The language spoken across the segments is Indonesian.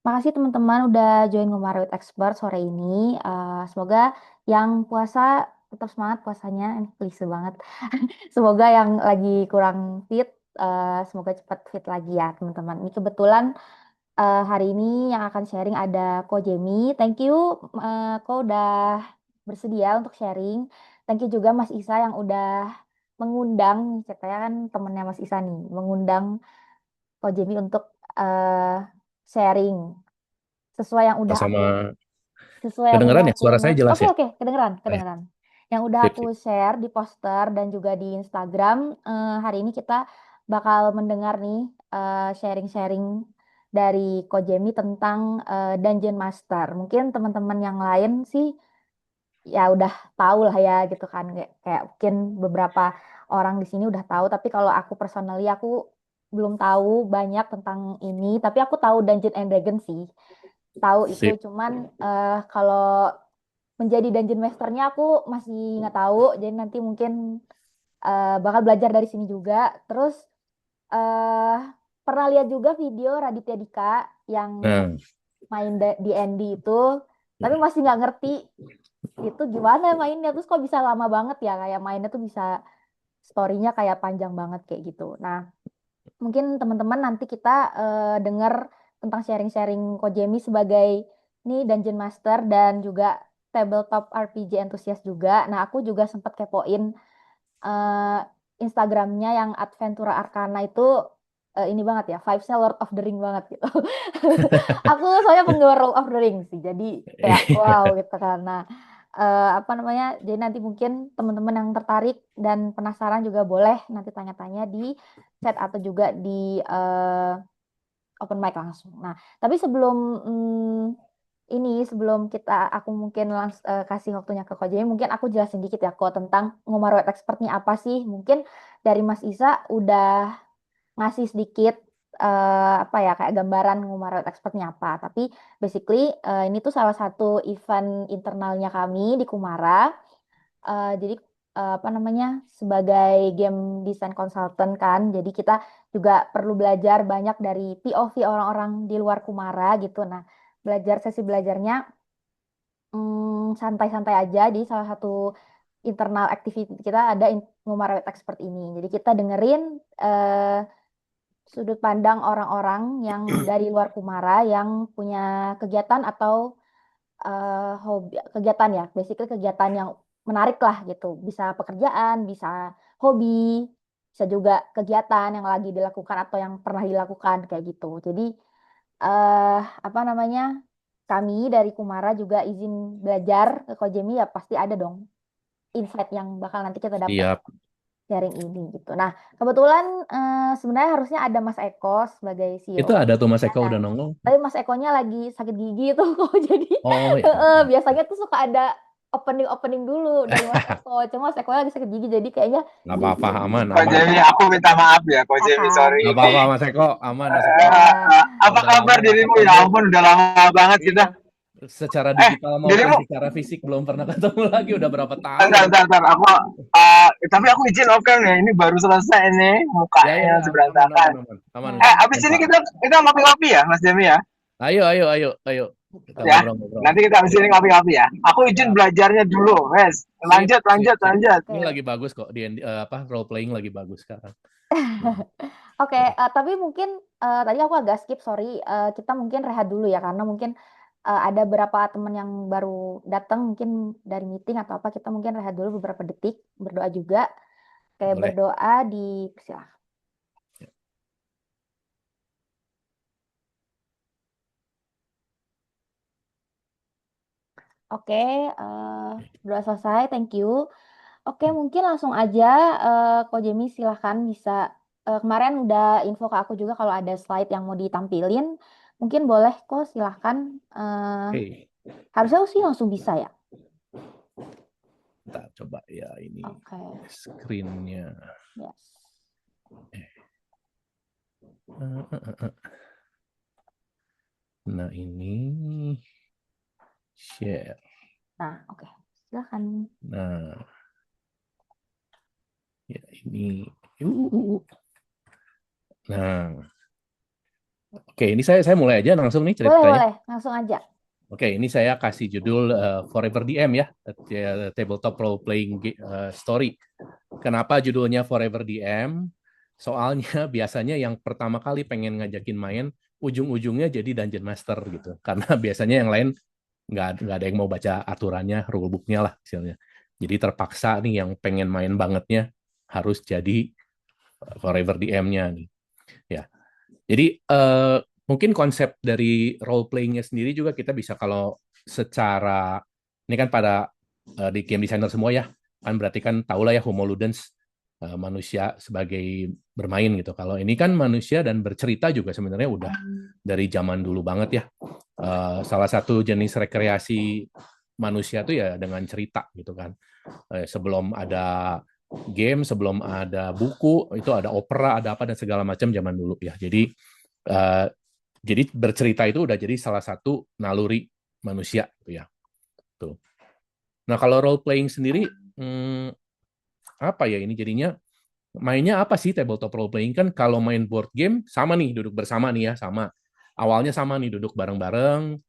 Makasih teman-teman udah join Ngomar with Expert sore ini. Semoga yang puasa tetap semangat puasanya. Ini klise banget. Semoga yang lagi kurang fit, semoga cepat fit lagi ya teman-teman. Ini kebetulan hari ini yang akan sharing ada Ko Jemi. Thank you, Ko udah bersedia untuk sharing. Thank you juga Mas Isa yang udah mengundang, ceritanya kan temennya Mas Isa nih, mengundang Ko Jemi untuk eh, sharing sesuai yang udah aku Sama sesuai yang udah kedengeran ya? aku Suara saya note. jelas Oke ya? oke, kedengeran Oh, ya. kedengeran. Yang udah Sip, aku sip. share di poster dan juga di Instagram. Hari ini kita bakal mendengar nih sharing-sharing dari Kojemi tentang Dungeon Master. Mungkin teman-teman yang lain sih ya udah tahu lah ya gitu kan, kayak mungkin beberapa orang di sini udah tahu. Tapi kalau aku personally aku belum tahu banyak tentang ini. Tapi aku tahu Dungeon and Dragons sih, tahu itu. Sip. Cuman kalau menjadi dungeon masternya aku masih nggak tahu, jadi nanti mungkin bakal belajar dari sini juga. Terus eh pernah lihat juga video Raditya Dika yang Nah, main di Andy itu, tapi masih nggak ngerti itu gimana mainnya, terus kok bisa lama banget ya, kayak mainnya tuh bisa storynya kayak panjang banget kayak gitu. Nah, mungkin teman-teman nanti kita dengar tentang sharing-sharing Kojemi sebagai nih Dungeon Master dan juga tabletop RPG enthusiast juga. Nah, aku juga sempat kepoin eh, Instagramnya yang Adventura Arcana itu, ini banget ya, vibes-nya Lord of the Ring banget gitu. Aku soalnya penggemar Lord of the Ring sih, jadi kayak wow gitu kan. Nah, apa namanya? Jadi nanti mungkin teman-teman yang tertarik dan penasaran juga boleh nanti tanya-tanya di chat atau juga di open mic langsung. Nah, tapi sebelum sebelum aku mungkin kasih waktunya ke Ko Jemi, mungkin aku jelasin dikit ya kok tentang Ngomaruet Expert nih apa sih? Mungkin dari Mas Isa udah ngasih sedikit apa ya, kayak gambaran Ngomaruet Expertnya apa. Tapi basically ini tuh salah satu event internalnya kami di Kumara. Jadi apa namanya, sebagai game design consultant kan, jadi kita juga perlu belajar banyak dari POV orang-orang di luar Kumara gitu. Nah, sesi belajarnya santai-santai aja di salah satu internal activity kita ada Kumara Web Expert ini. Jadi kita dengerin sudut pandang orang-orang yang dari luar Kumara yang punya kegiatan atau hobi kegiatan ya, basically kegiatan yang menarik lah gitu, bisa pekerjaan, bisa hobi, bisa juga kegiatan yang lagi dilakukan atau yang pernah dilakukan kayak gitu. Jadi eh apa namanya, kami dari Kumara juga izin belajar ke Kojemi, ya pasti ada dong insight yang bakal nanti kita dapat siap. sharing ini gitu. Nah, kebetulan sebenarnya harusnya ada Mas Eko sebagai Itu CEO. ada tuh Mas Eko Nah, udah nongol. tapi Mas Ekonya lagi sakit gigi tuh kok. Jadi Oh, ya. biasanya tuh suka ada opening dulu dari Mas Eko. Cuma Mas Eko lagi sakit gigi, jadi kayaknya Nggak belum apa-apa, jadi aman, Ko aman. Jemi, aku minta maaf ya, Ko ya Jemi, kan. sorry. Nggak apa-apa, Mas Eko. Aman, Mas Eko. Ya, Kalau Apa udah lama kabar nggak dirimu? Ya ketemu, ampun, udah lama banget iya. kita. Secara digital maupun Dirimu, secara fisik belum pernah ketemu lagi. Udah berapa entar, tahun. entar, entar. Aku, tapi aku izin oke nih. Ini baru selesai nih, Ya, ya, mukanya ya. Aman, seberantakan. aman, aman. Aman, nah Abis Om ini Pak. kita ngopi-ngopi ya, Mas Jemi ya. Ayo, ayo, ayo, ayo. Kita gitu. Ya, ngobrol-ngobrol. nanti kita abis ini ngopi-ngopi ya. Aku izin Siap. belajarnya dulu, Wes. Sip, Lanjut, sip, lanjut, sip. lanjut. Ini Oke. lagi bagus kok di apa role playing lagi bagus sekarang. Oke, tapi mungkin tadi aku agak skip, sorry. Kita mungkin rehat dulu ya, karena mungkin ada beberapa teman yang baru datang, mungkin dari meeting atau apa. Kita mungkin rehat dulu beberapa detik, berdoa juga. Kayak Boleh. berdoa di silahkan. Oke, doa selesai, thank you. Oke, mungkin langsung aja, Ko Jemi silahkan bisa. Kemarin udah info ke aku juga kalau ada slide yang mau ditampilin. Mungkin boleh kok, silahkan. Oke, Harusnya sih langsung bisa ya. kita coba ya ini Oke, screen-nya. yes. Nah, ini share. Nah, oke. Silahkan. Nah, ya ini. Nah, Oke, ini saya mulai aja langsung nih Boleh, ceritanya. boleh. Langsung aja. Oke, ini saya kasih judul Forever DM ya, Tabletop Role Playing Story. Kenapa judulnya Forever DM? Soalnya biasanya yang pertama kali pengen ngajakin main, ujung-ujungnya jadi Dungeon Master gitu. Karena biasanya yang lain nggak ada yang mau baca aturannya, rulebooknya lah misalnya. Jadi terpaksa nih yang pengen main bangetnya harus jadi Forever DM-nya nih. Ya, jadi mungkin konsep dari role playing-nya sendiri juga kita bisa kalau secara ini kan pada di game designer semua ya, kan berarti kan tahulah ya Homo ludens, manusia sebagai bermain gitu. Kalau ini kan manusia dan bercerita juga sebenarnya udah dari zaman dulu banget ya. Salah satu jenis rekreasi manusia tuh ya dengan cerita gitu kan. Sebelum ada game, sebelum ada buku, itu ada opera, ada apa dan segala macam zaman dulu ya. Uh, jadi bercerita itu udah jadi salah satu naluri manusia gitu ya. Tuh. Nah kalau role playing sendiri, apa ya ini jadinya mainnya apa sih tabletop role playing kan kalau main board game sama nih duduk bersama nih ya sama awalnya sama nih duduk bareng-bareng.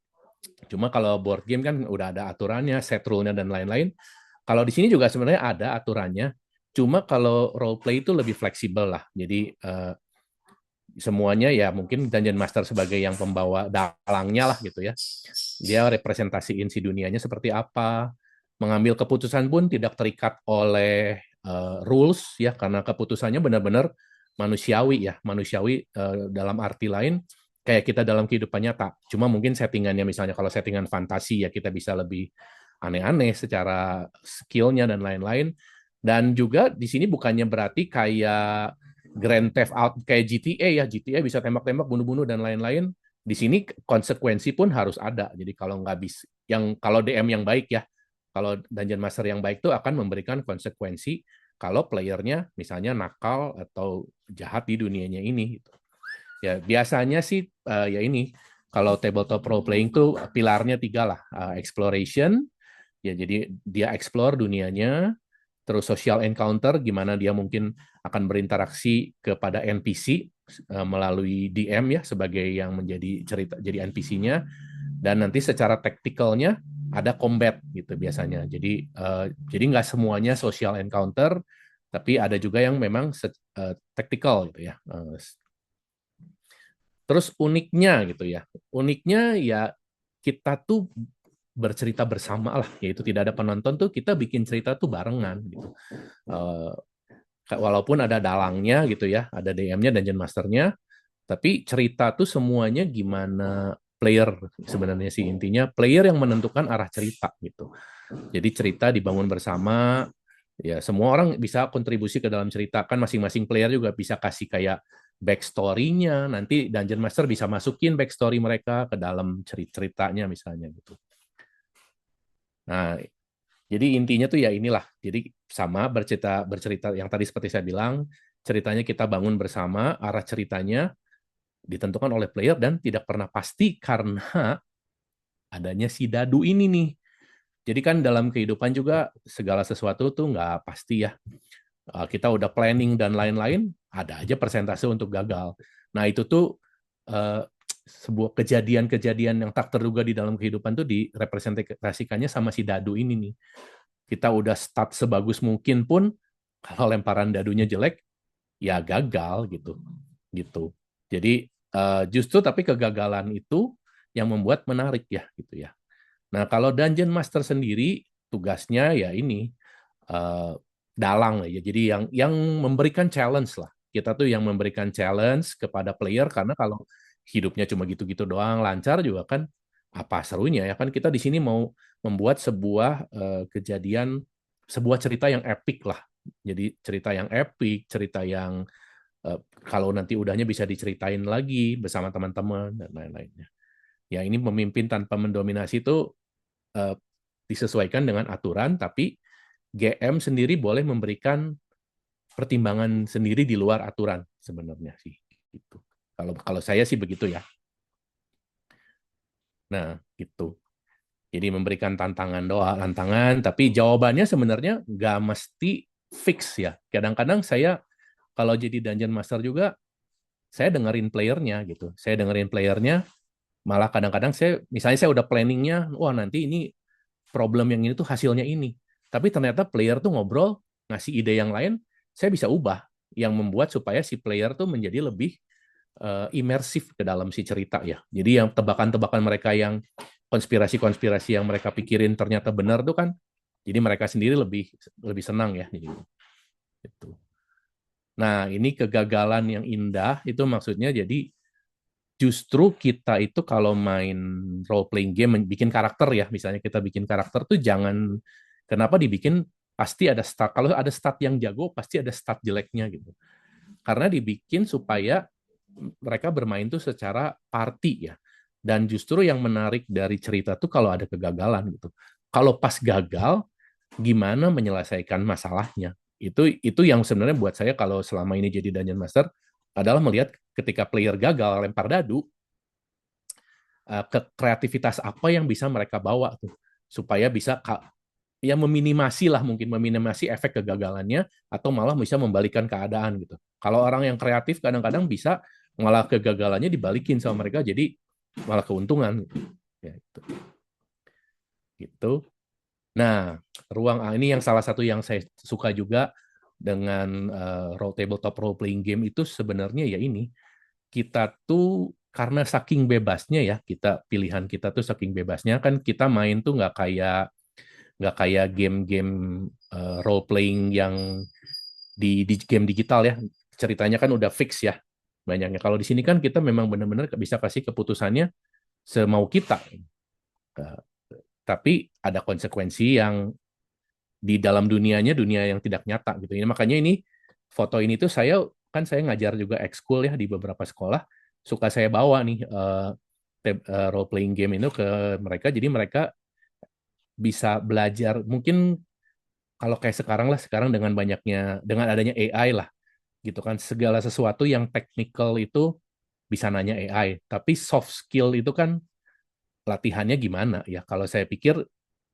Cuma kalau board game kan udah ada aturannya, set rule-nya dan lain-lain. Kalau di sini juga sebenarnya ada aturannya. Cuma kalau role play itu lebih fleksibel lah. Jadi semuanya ya mungkin Dungeon Master sebagai yang pembawa dalangnya lah gitu ya. Dia representasiin si dunianya seperti apa. Mengambil keputusan pun tidak terikat oleh rules ya karena keputusannya benar-benar manusiawi ya, manusiawi dalam arti lain kayak kita dalam kehidupan nyata. Cuma mungkin settingannya misalnya kalau settingan fantasi ya kita bisa lebih aneh-aneh secara skillnya dan lain-lain. Dan juga di sini bukannya berarti kayak Grand Theft Auto kayak GTA ya, GTA bisa tembak-tembak, bunuh-bunuh dan lain-lain. Di sini konsekuensi pun harus ada. Jadi kalau nggak bisa, yang kalau DM yang baik ya, kalau Dungeon Master yang baik itu akan memberikan konsekuensi kalau playernya misalnya nakal atau jahat di dunianya ini. Gitu. Ya biasanya sih ya ini kalau tabletop role playing tuh pilarnya tiga lah, exploration, ya jadi dia explore dunianya, terus social encounter gimana dia mungkin akan berinteraksi kepada NPC melalui DM ya sebagai yang menjadi cerita jadi NPC-nya dan nanti secara taktikalnya ada combat gitu biasanya. Jadi nggak semuanya social encounter tapi ada juga yang memang tactical gitu ya. Terus uniknya gitu ya. Uniknya ya kita tuh bercerita bersama lah, yaitu tidak ada penonton tuh kita bikin cerita tuh barengan gitu. Uh, Walaupun ada dalangnya gitu ya, ada DM-nya, Dungeon Master-nya, tapi cerita tuh semuanya gimana player sebenarnya sih intinya player yang menentukan arah cerita gitu. Jadi cerita dibangun bersama, ya semua orang bisa kontribusi ke dalam cerita kan masing-masing player juga bisa kasih kayak backstory-nya, nanti Dungeon Master bisa masukin backstory mereka ke dalam ceritanya misalnya gitu. Nah, jadi intinya tuh ya inilah. Jadi sama bercerita yang tadi seperti saya bilang, ceritanya kita bangun bersama, arah ceritanya ditentukan oleh player dan tidak pernah pasti karena adanya si dadu ini nih. Jadi kan dalam kehidupan juga segala sesuatu tuh nggak pasti ya. Kita udah planning dan lain-lain, ada aja persentase untuk gagal. Nah itu tuh eh, sebuah kejadian-kejadian yang tak terduga di dalam kehidupan tuh direpresentasikannya sama si dadu ini nih. Kita udah start sebagus mungkin pun kalau lemparan dadunya jelek ya gagal gitu gitu jadi justru tapi kegagalan itu yang membuat menarik ya gitu ya. Nah kalau Dungeon Master sendiri tugasnya ya ini uh, dalang ya jadi yang memberikan challenge lah kita tuh yang memberikan challenge kepada player karena kalau hidupnya cuma gitu-gitu doang lancar juga kan apa serunya ya kan kita di sini mau membuat sebuah kejadian sebuah cerita yang epic lah jadi cerita yang epic cerita yang kalau nanti udahnya bisa diceritain lagi bersama teman-teman dan lain-lainnya ya ini pemimpin tanpa mendominasi itu uh, disesuaikan dengan aturan tapi GM sendiri boleh memberikan pertimbangan sendiri di luar aturan sebenarnya sih gitu. Kalau saya sih begitu ya. Nah, gitu. Jadi memberikan tantangan, tapi jawabannya sebenarnya nggak mesti fix ya. Kadang-kadang saya kalau jadi Dungeon Master juga saya dengerin playernya gitu. Saya dengerin playernya, malah kadang-kadang misalnya saya udah planningnya, wah nanti ini problem yang ini tuh hasilnya ini. Tapi ternyata player tuh ngobrol, ngasih ide yang lain, saya bisa ubah. Yang membuat supaya si player tuh menjadi lebih imersif ke dalam si cerita ya. Jadi yang tebakan-tebakan mereka yang konspirasi-konspirasi yang mereka pikirin ternyata benar tuh kan, jadi mereka sendiri lebih lebih senang ya. Jadi, gitu. Nah, ini kegagalan yang indah itu maksudnya jadi justru kita itu kalau main role playing game bikin karakter ya, misalnya kita bikin karakter tuh jangan kenapa dibikin pasti ada stat. Kalau ada stat yang jago pasti ada stat jeleknya gitu. Karena dibikin supaya mereka bermain tuh secara party ya. Dan justru yang menarik dari cerita tuh kalau ada kegagalan gitu. Kalau pas gagal, gimana menyelesaikan masalahnya? Itu yang sebenarnya buat saya kalau selama ini jadi Dungeon Master adalah melihat ketika player gagal lempar dadu, ke kreativitas apa yang bisa mereka bawa tuh supaya bisa ya meminimasi lah mungkin meminimasi efek kegagalannya atau malah bisa membalikan keadaan gitu. Kalau orang yang kreatif kadang-kadang bisa malah kegagalannya dibalikin sama mereka jadi malah keuntungan ya itu. Gitu. Nah, ruang ini yang salah satu yang saya suka juga dengan tabletop role playing game itu sebenarnya ya ini kita tuh karena saking bebasnya ya kita pilihan kita tuh saking bebasnya kan kita main tuh nggak kayak game-game role playing yang di game digital ya ceritanya kan udah fix ya banyaknya kalau di sini kan kita memang benar-benar bisa kasih keputusannya semau kita. Uh, tapi ada konsekuensi yang di dalam dunia yang tidak nyata gitu. Ini makanya ini foto ini tuh saya ngajar juga ekskul ya di beberapa sekolah suka saya bawa nih role playing game itu ke mereka jadi mereka bisa belajar mungkin kalau kayak sekarang dengan adanya AI lah gitu kan segala sesuatu yang technical itu bisa nanya AI tapi soft skill itu kan latihannya gimana ya kalau saya pikir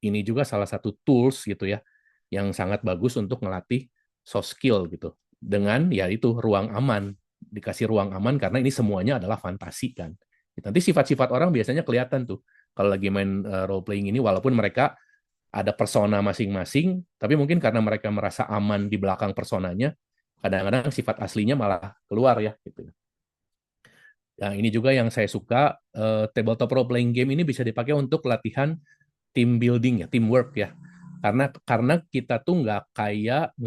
ini juga salah satu tools gitu ya yang sangat bagus untuk melatih soft skill gitu dengan ya itu ruang aman dikasih ruang aman karena ini semuanya adalah fantasi kan nanti sifat-sifat orang biasanya kelihatan tuh kalau lagi main role playing ini walaupun mereka ada persona masing-masing tapi mungkin karena mereka merasa aman di belakang personanya kadang-kadang sifat aslinya malah keluar ya gitu. Nah, ini juga yang saya suka tabletop role playing game ini bisa dipakai untuk latihan team building ya, teamwork ya. Karena kita tuh nggak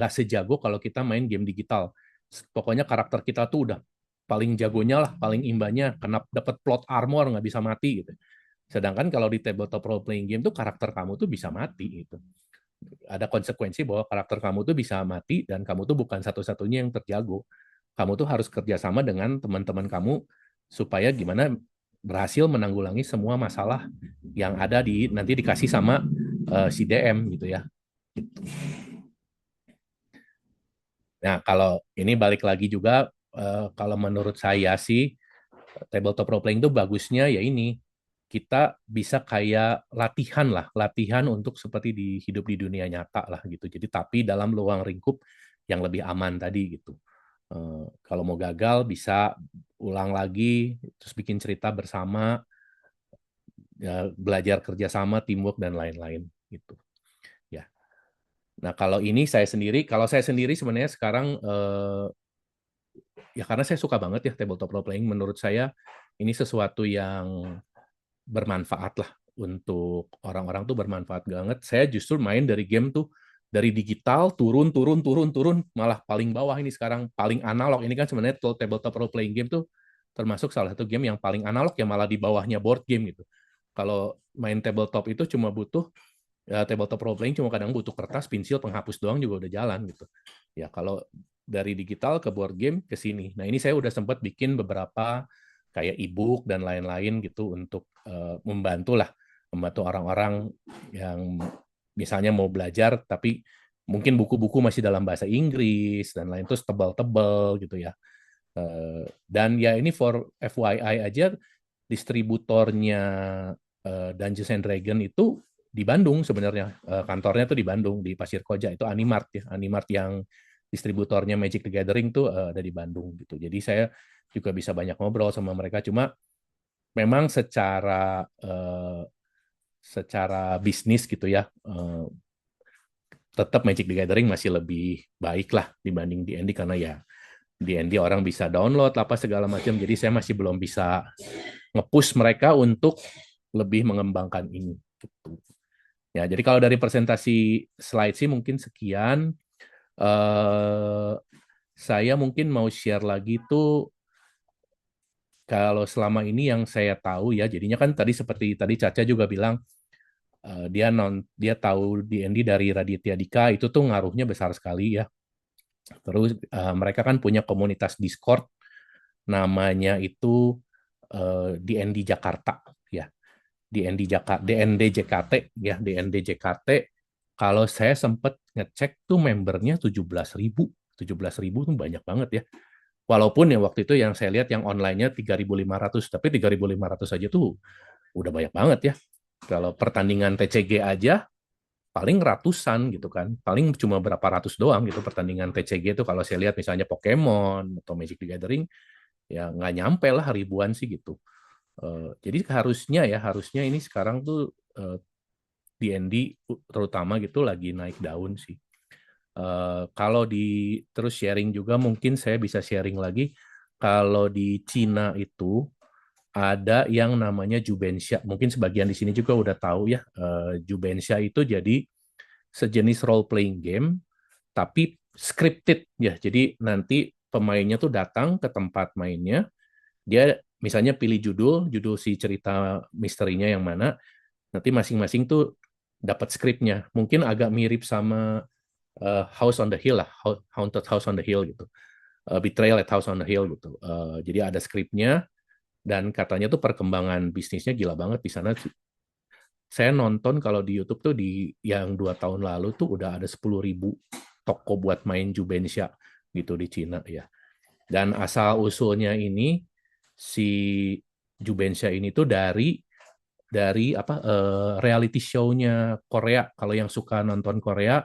sejago kalau kita main game digital. Pokoknya karakter kita tuh udah paling jagonya lah, paling imbanya, kena dapat plot armor nggak bisa mati gitu. Sedangkan kalau di tabletop role playing game tuh karakter kamu tuh bisa mati gitu. Ada konsekuensi bahwa karakter kamu tuh bisa mati dan kamu tuh bukan satu-satunya yang terjago. Kamu tuh harus kerjasama dengan teman-teman kamu supaya gimana berhasil menanggulangi semua masalah yang ada nanti dikasih sama si DM gitu ya. Gitu. Nah, kalau ini balik lagi juga kalau menurut saya sih tabletop role playing itu bagusnya ya ini kita bisa kayak latihan untuk seperti hidup di dunia nyata lah gitu. Jadi tapi dalam ruang lingkup yang lebih aman tadi gitu. Kalau mau gagal bisa ulang lagi, terus bikin cerita bersama, ya, belajar kerjasama, teamwork dan lain-lain gitu. Ya. Nah kalau saya sendiri sebenarnya sekarang ya karena saya suka banget ya tabletop role playing. Menurut saya ini sesuatu yang bermanfaat lah untuk orang-orang tuh bermanfaat banget. Saya justru main dari game tuh dari digital turun malah paling bawah ini sekarang paling analog. Ini kan sebenarnya tabletop role playing game tuh termasuk salah satu game yang paling analog yang malah di bawahnya board game gitu. Kalau main tabletop itu cuma butuh ya, tabletop role playing cuma kadang butuh kertas, pensil, penghapus doang juga udah jalan gitu. Ya kalau dari digital ke board game ke sini. Nah ini saya udah sempat bikin beberapa kayak e-book dan lain-lain gitu untuk membantu orang-orang yang misalnya mau belajar tapi mungkin buku-buku masih dalam bahasa Inggris dan lain terus tebal-tebal gitu ya. Dan ya ini for FYI aja distributornya Dungeons and Dragon itu di Bandung sebenarnya kantornya tuh di Bandung di Pasir Koja itu Animart ya Animart yang distributornya Magic the Gathering tuh ada di Bandung gitu. Jadi saya juga bisa banyak ngobrol sama mereka. Cuma memang secara bisnis gitu ya, tetap Magic the Gathering masih lebih baik lah dibanding D&D karena ya D&D orang bisa download apa segala macam. Jadi saya masih belum bisa nge-push mereka untuk lebih mengembangkan ini. Gitu. Ya, jadi kalau dari presentasi slide sih mungkin sekian. Saya mungkin mau share lagi tuh kalau selama ini yang saya tahu ya, jadinya kan tadi seperti tadi Caca juga bilang dia tahu D&D dari Raditya Dika itu tuh ngaruhnya besar sekali ya. Terus mereka kan punya komunitas Discord namanya itu DND Jakarta ya. DND Jakarta, DND JKT ya, DND JKT. Kalau saya sempat ngecek tuh membernya 17.000. 17.000 tuh banyak banget ya. Walaupun ya waktu itu yang saya lihat yang online-nya 3.500, tapi 3.500 aja tuh udah banyak banget ya. Kalau pertandingan TCG aja paling ratusan gitu kan. Paling cuma berapa ratus doang gitu pertandingan TCG itu kalau saya lihat misalnya Pokemon atau Magic the Gathering ya nggak nyampe lah ribuan sih gitu. Jadi harusnya ini sekarang tuh D&D terutama gitu lagi naik daun sih. Kalau terus sharing juga mungkin saya bisa sharing lagi kalau di Cina itu ada yang namanya Jubensha. Mungkin sebagian di sini juga udah tahu ya. Jubensha itu jadi sejenis role playing game tapi scripted ya. Jadi nanti pemainnya tuh datang ke tempat mainnya, dia misalnya pilih judul si cerita misterinya yang mana, nanti masing-masing tuh dapat skripnya. Mungkin agak mirip sama House on the Hill lah, Haunted House on the Hill gitu. Betrayal at House on the Hill gitu. Jadi ada skripnya dan katanya tuh perkembangan bisnisnya gila banget di sana. Saya nonton kalau di YouTube tuh di yang 2 tahun lalu tuh udah ada 10.000 toko buat main Jubensha gitu di Cina ya. Dan asal usulnya ini si Jubensha ini tuh dari apa reality show-nya Korea. Kalau yang suka nonton Korea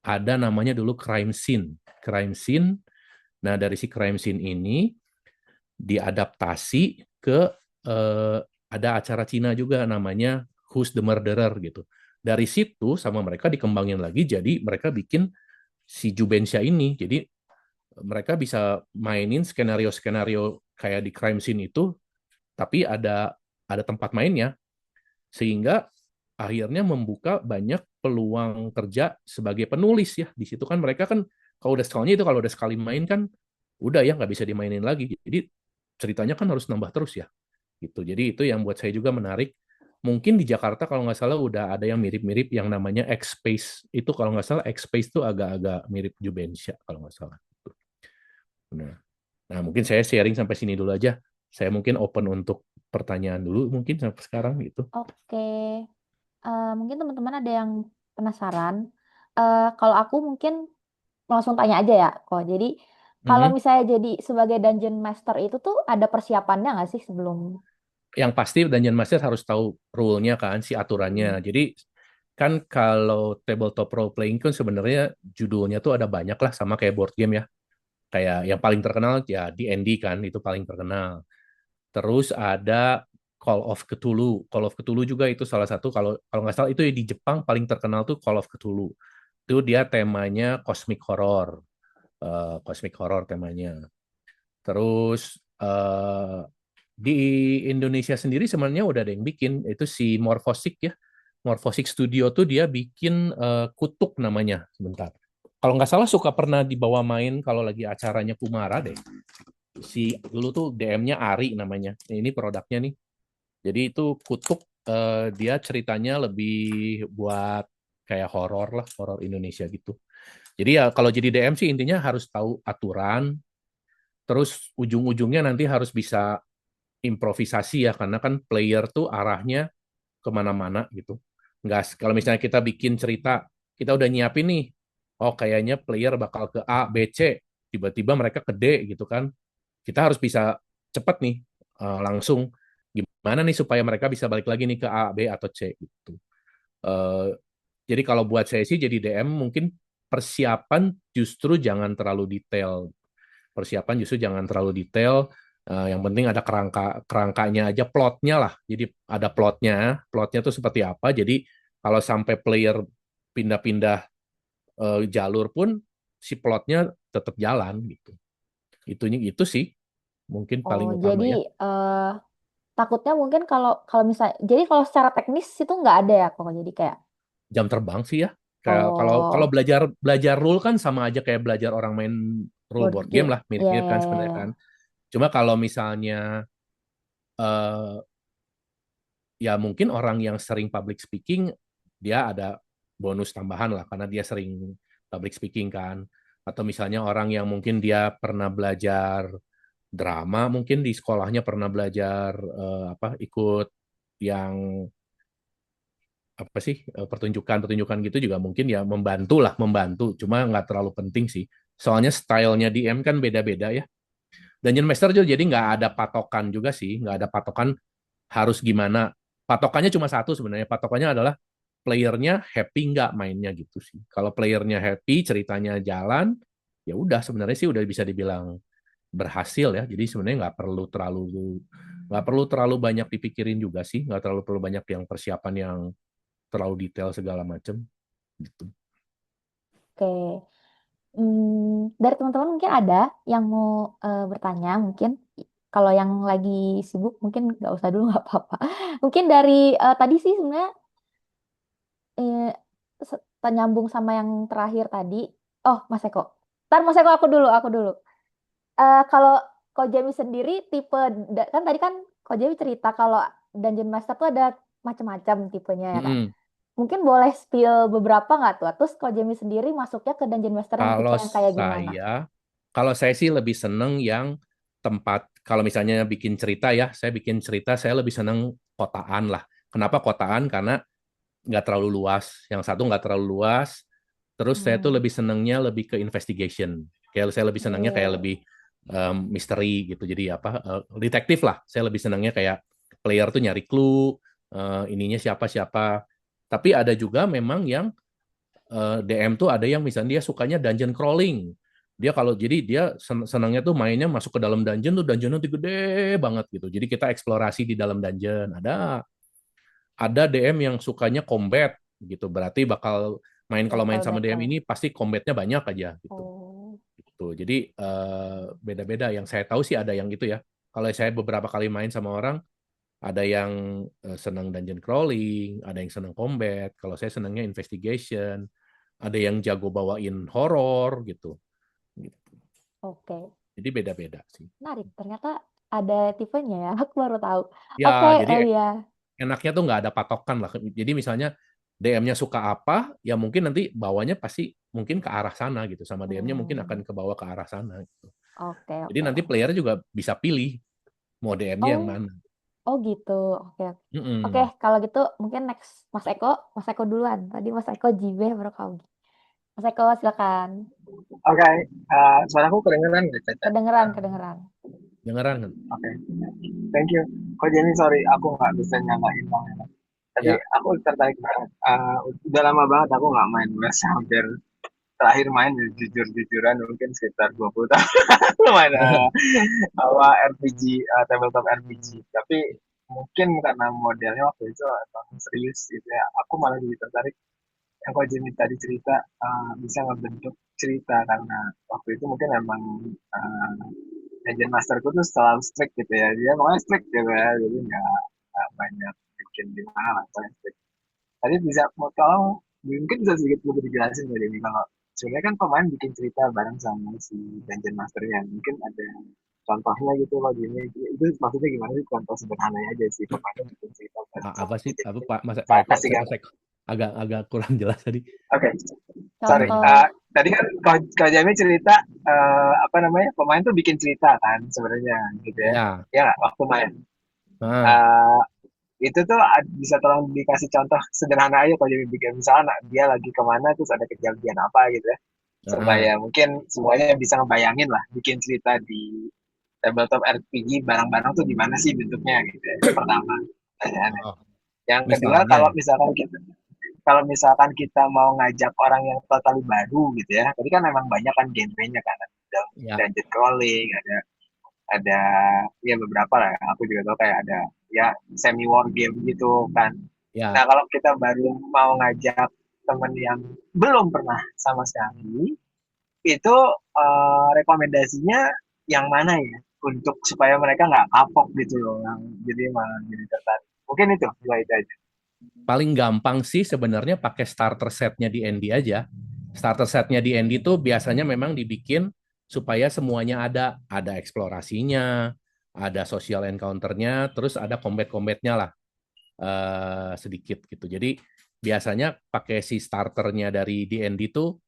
ada namanya dulu Crime Scene. Crime Scene. Nah, dari si Crime Scene ini diadaptasi ke ada acara Cina juga namanya Who's the Murderer gitu. Dari situ sama mereka dikembangin lagi jadi mereka bikin si Jubensha ini. Jadi mereka bisa mainin skenario-skenario kayak di crime scene itu tapi ada tempat mainnya sehingga akhirnya membuka banyak peluang kerja sebagai penulis ya. Di situ kan mereka kan kalau udah sekali main kan udah ya nggak bisa dimainin lagi. Jadi ceritanya kan harus nambah terus ya. Gitu. Jadi itu yang buat saya juga menarik. Mungkin di Jakarta kalau nggak salah udah ada yang mirip-mirip yang namanya X-Space. Itu kalau nggak salah X-Space itu agak-agak mirip Jubensha kalau nggak salah. Nah, nah, mungkin saya sharing sampai sini dulu aja. Saya mungkin open untuk pertanyaan dulu mungkin sampai sekarang gitu. Oke. Mungkin teman-teman ada yang penasaran. Kalau aku mungkin langsung tanya aja ya kok. Jadi kalau Mhm. misalnya jadi sebagai Dungeon Master itu tuh ada persiapannya nggak sih sebelum? Yang pasti Dungeon Master harus tahu rule-nya kan, si aturannya. Hmm. Jadi kan kalau tabletop role playing kan sebenarnya judulnya tuh ada banyak lah sama kayak board game ya. Kayak yang paling terkenal ya D&D kan, itu paling terkenal. Terus ada Call of Cthulhu. Call of Cthulhu juga itu salah satu kalau kalau nggak salah itu di Jepang paling terkenal tuh Call of Cthulhu. Itu dia temanya cosmic horror temanya. Terus di Indonesia sendiri sebenarnya udah ada yang bikin itu si Morphosic ya. Morphosic Studio tuh dia bikin Kutuk namanya sebentar. Kalau nggak salah suka pernah dibawa main kalau lagi acaranya Kumara deh. Si dulu tuh DM-nya Ari namanya. Ini produknya nih. Jadi itu Kutuk dia ceritanya lebih buat kayak horor lah, horor Indonesia gitu. Jadi ya kalau jadi DM sih intinya harus tahu aturan, terus ujung-ujungnya nanti harus bisa improvisasi ya, karena kan player tuh arahnya kemana-mana gitu. Nggak, kalau misalnya kita bikin cerita, kita udah nyiapin nih, oh kayaknya player bakal ke A, B, C, tiba-tiba mereka ke D gitu kan. Kita harus bisa cepat nih, langsung gimana nih supaya mereka bisa balik lagi nih ke A, B, atau C gitu. Eh, jadi kalau buat saya sih jadi DM mungkin persiapan justru jangan terlalu detail. Persiapan justru jangan terlalu detail. Yang penting ada kerangkanya aja, plotnya lah. Jadi ada plotnya tuh seperti apa. Jadi kalau sampai player pindah-pindah jalur pun si plotnya tetap jalan gitu. Itunya itu sih mungkin paling Oh, utama jadi ya. eh, takutnya mungkin kalau kalau misalnya, jadi kalau secara teknis itu nggak ada ya kok. Jadi kayak, Jam terbang sih ya. Kayak kalau kalau oh, belajar belajar rule kan sama aja kayak belajar orang main rule board board game game. lah, Ya, mirip-mirip ya, kan ya, sebenarnya kan. ya. Cuma kalau misalnya eh, ya mungkin orang yang sering public speaking dia ada bonus tambahan lah karena dia sering public speaking kan. Atau misalnya orang yang mungkin dia pernah belajar drama, mungkin di sekolahnya pernah belajar apa ikut yang apa sih pertunjukan-pertunjukan gitu juga mungkin ya membantu cuma nggak terlalu penting sih soalnya stylenya DM kan beda-beda ya. Dungeon Master juga jadi nggak ada patokan juga sih, nggak ada patokan harus gimana. Patokannya cuma satu sebenarnya, patokannya adalah playernya happy nggak mainnya gitu sih. Kalau playernya happy, ceritanya jalan, ya udah sebenarnya sih udah bisa dibilang berhasil ya. Jadi sebenarnya nggak perlu terlalu banyak dipikirin juga sih, nggak terlalu perlu banyak yang persiapan yang terlalu detail segala macam gitu. Oke. Dari teman-teman mungkin ada yang mau bertanya, mungkin kalau yang lagi sibuk mungkin nggak usah dulu, nggak apa-apa. Mungkin dari tadi sih sebenarnya nyambung sama yang terakhir tadi. Oh, Mas Eko. Ntar Mas Eko, aku dulu. Kalau Kojami sendiri tipe, kan tadi kan Kojami cerita kalau Dungeon Master tuh ada macam-macam tipenya ya kan. Mm-mm. Mungkin boleh spill beberapa nggak tuh? Terus Kojami sendiri masuknya ke Dungeon Master yang tipe Kalau yang kayak gimana? saya, kalau saya sih lebih seneng yang tempat, kalau misalnya bikin cerita ya, saya bikin cerita, saya lebih seneng kotaan lah. Kenapa kotaan? Karena nggak terlalu luas. Yang satu nggak terlalu luas, terus saya tuh Hmm. lebih senengnya lebih ke investigation. Kayak saya lebih senengnya kayak Oh, lebih misteri gitu. Jadi apa, detektif lah. Saya lebih senengnya kayak player tuh nyari clue, ininya siapa-siapa. Tapi ada juga memang yang DM tuh ada yang misalnya dia sukanya dungeon crawling. Dia kalau jadi dia senangnya tuh mainnya masuk ke dalam dungeon tuh dungeonnya tuh gede banget gitu. Jadi kita eksplorasi di dalam dungeon. Ada DM yang sukanya combat gitu. Berarti bakal kalau main sama DM battle. ini pasti combatnya banyak aja gitu. Oh, Gitu. Jadi beda-beda. Yang saya tahu sih ada yang gitu ya. Kalau saya beberapa kali main sama orang, ada yang senang dungeon crawling, ada yang senang combat. Kalau saya senangnya investigation, ada yang jago bawain horor gitu. Gitu. oke. Jadi beda-beda sih. Menarik. Ternyata ada tipenya ya. Aku baru tahu. Ya, Oke, jadi ya. enaknya tuh nggak ada patokan lah. Jadi misalnya DM-nya suka apa, ya mungkin nanti bawanya pasti mungkin ke arah sana gitu. Sama DM-nya mungkin akan Hmm, ke bawah ke arah sana gitu. oke, Jadi oke. nanti player juga bisa pilih mau DM-nya yang Oh, mana. oh gitu. Oke. Oke, Mm-mm. kalau gitu mungkin next Mas Eko duluan. Tadi Mas Eko JB baru kau. Mas Eko silakan. Oke, suara aku kedengeran nggak, Caca? Kedengeran, kedengeran. Dengeran kan? Oke, thank you. Kok Jenny, sorry, aku nggak bisa nyalain kamera. Tapi Ya. aku tertarik banget. Udah lama banget aku nggak main WES, hampir terakhir main jujur-jujuran mungkin sekitar 20 tahun main apa RPG, tabletop RPG. Tapi mungkin karena modelnya waktu itu emang serius gitu ya, aku malah jadi tertarik yang kau Jenny tadi cerita, bisa ngebentuk cerita karena waktu itu mungkin emang uh, Agent Masterku tuh selalu strict gitu ya, dia pokoknya strict gitu ya, jadi nggak banyak bikin di mana lah, pokoknya strict. Tadi bisa mau tolong mungkin bisa sedikit lebih dijelasin dari ini kalau sebenarnya kan pemain bikin cerita bareng sama si Dungeon Masternya, mungkin ada contohnya gitu loh gini, itu maksudnya gimana sih, contoh sederhananya aja sih pemainnya bikin cerita bareng sama Apa sih? Dungeon Apa Master. Pak Mas Saya Eko? kasih kan. Mas Eko agak kurang jelas tadi. Oke, sorry. Contoh, Tadi kan Kak Jami cerita, apa namanya, pemain tuh bikin cerita kan sebenarnya gitu ya. Ya. Ya nggak? Waktu main. Nah. Eh, itu tuh bisa tolong dikasih contoh sederhana aja kalau Jami bikin, misalnya dia lagi kemana terus ada kejadian apa gitu ya. Supaya Nah. mungkin semuanya bisa ngebayangin lah bikin cerita di tabletop RPG barang-barang tuh gimana sih bentuknya gitu ya. Itu pertama. Pertanyaannya. Oh, Yang kedua, misalnya kalau ya. misalkan kita mau ngajak orang yang totally baru gitu ya, tadi kan memang banyak kan genrenya kan, ada Ya. dungeon crawling, ada ada ya beberapa lah ya. Aku juga tahu kayak ada ya semi war game gitu kan. Nah Ya, kalau kita baru mau ngajak temen yang belum pernah sama sekali, itu rekomendasinya yang mana ya? Untuk supaya mereka nggak kapok gitu loh, yang jadi malah jadi tertarik. Mungkin itu, dua itu aja. paling gampang sih sebenarnya pakai starter setnya di Andy aja. Starter setnya di Andy tuh biasanya memang dibikin supaya semuanya ada eksplorasinya, ada social encounter-nya, terus ada combat-combatnya lah sedikit gitu. Jadi biasanya pakai si starternya dari D&D tuh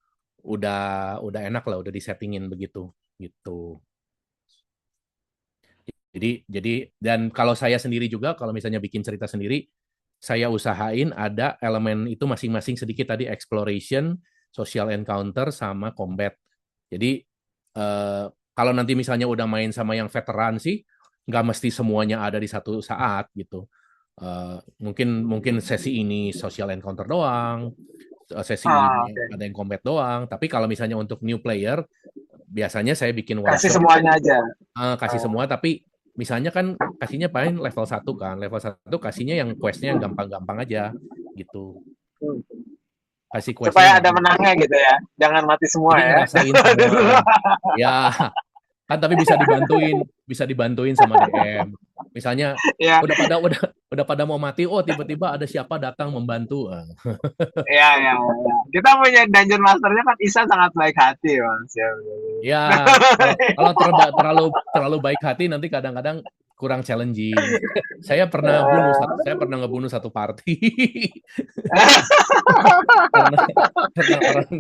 udah enak lah, udah disettingin begitu gitu. Jadi dan kalau saya sendiri juga kalau misalnya bikin cerita sendiri, saya usahain ada elemen itu masing-masing sedikit tadi exploration, social encounter sama combat. Jadi kalau nanti misalnya udah main sama yang veteran sih, nggak mesti semuanya ada di satu saat gitu. Mungkin mungkin sesi ini social encounter doang, sesi Ah, ini oke. ada yang combat doang. Tapi kalau misalnya untuk new player, biasanya saya bikin one Kasih shot semuanya aja. kasih Oh. semua, tapi misalnya kan kasihnya paling level 1 kan. Level 1 kasihnya yang questnya yang gampang-gampang aja gitu. Hmm. Kasih questnya Supaya yang ada gampang. menangnya gitu ya. Jangan mati semua Jadi ya. ngerasain Jangan mati semua. semua. Ya, kan tapi bisa dibantuin sama DM. Misalnya Ya, udah pada mau mati, oh tiba-tiba ada siapa datang membantu. ya, ya, ya. Kita punya Dungeon Masternya kan Isa sangat baik hati, Mas. Ya, Ya, kalau kalau terlalu terlalu baik hati nanti kadang-kadang kurang challenging. Saya pernah ngebunuh satu party karena karena orang.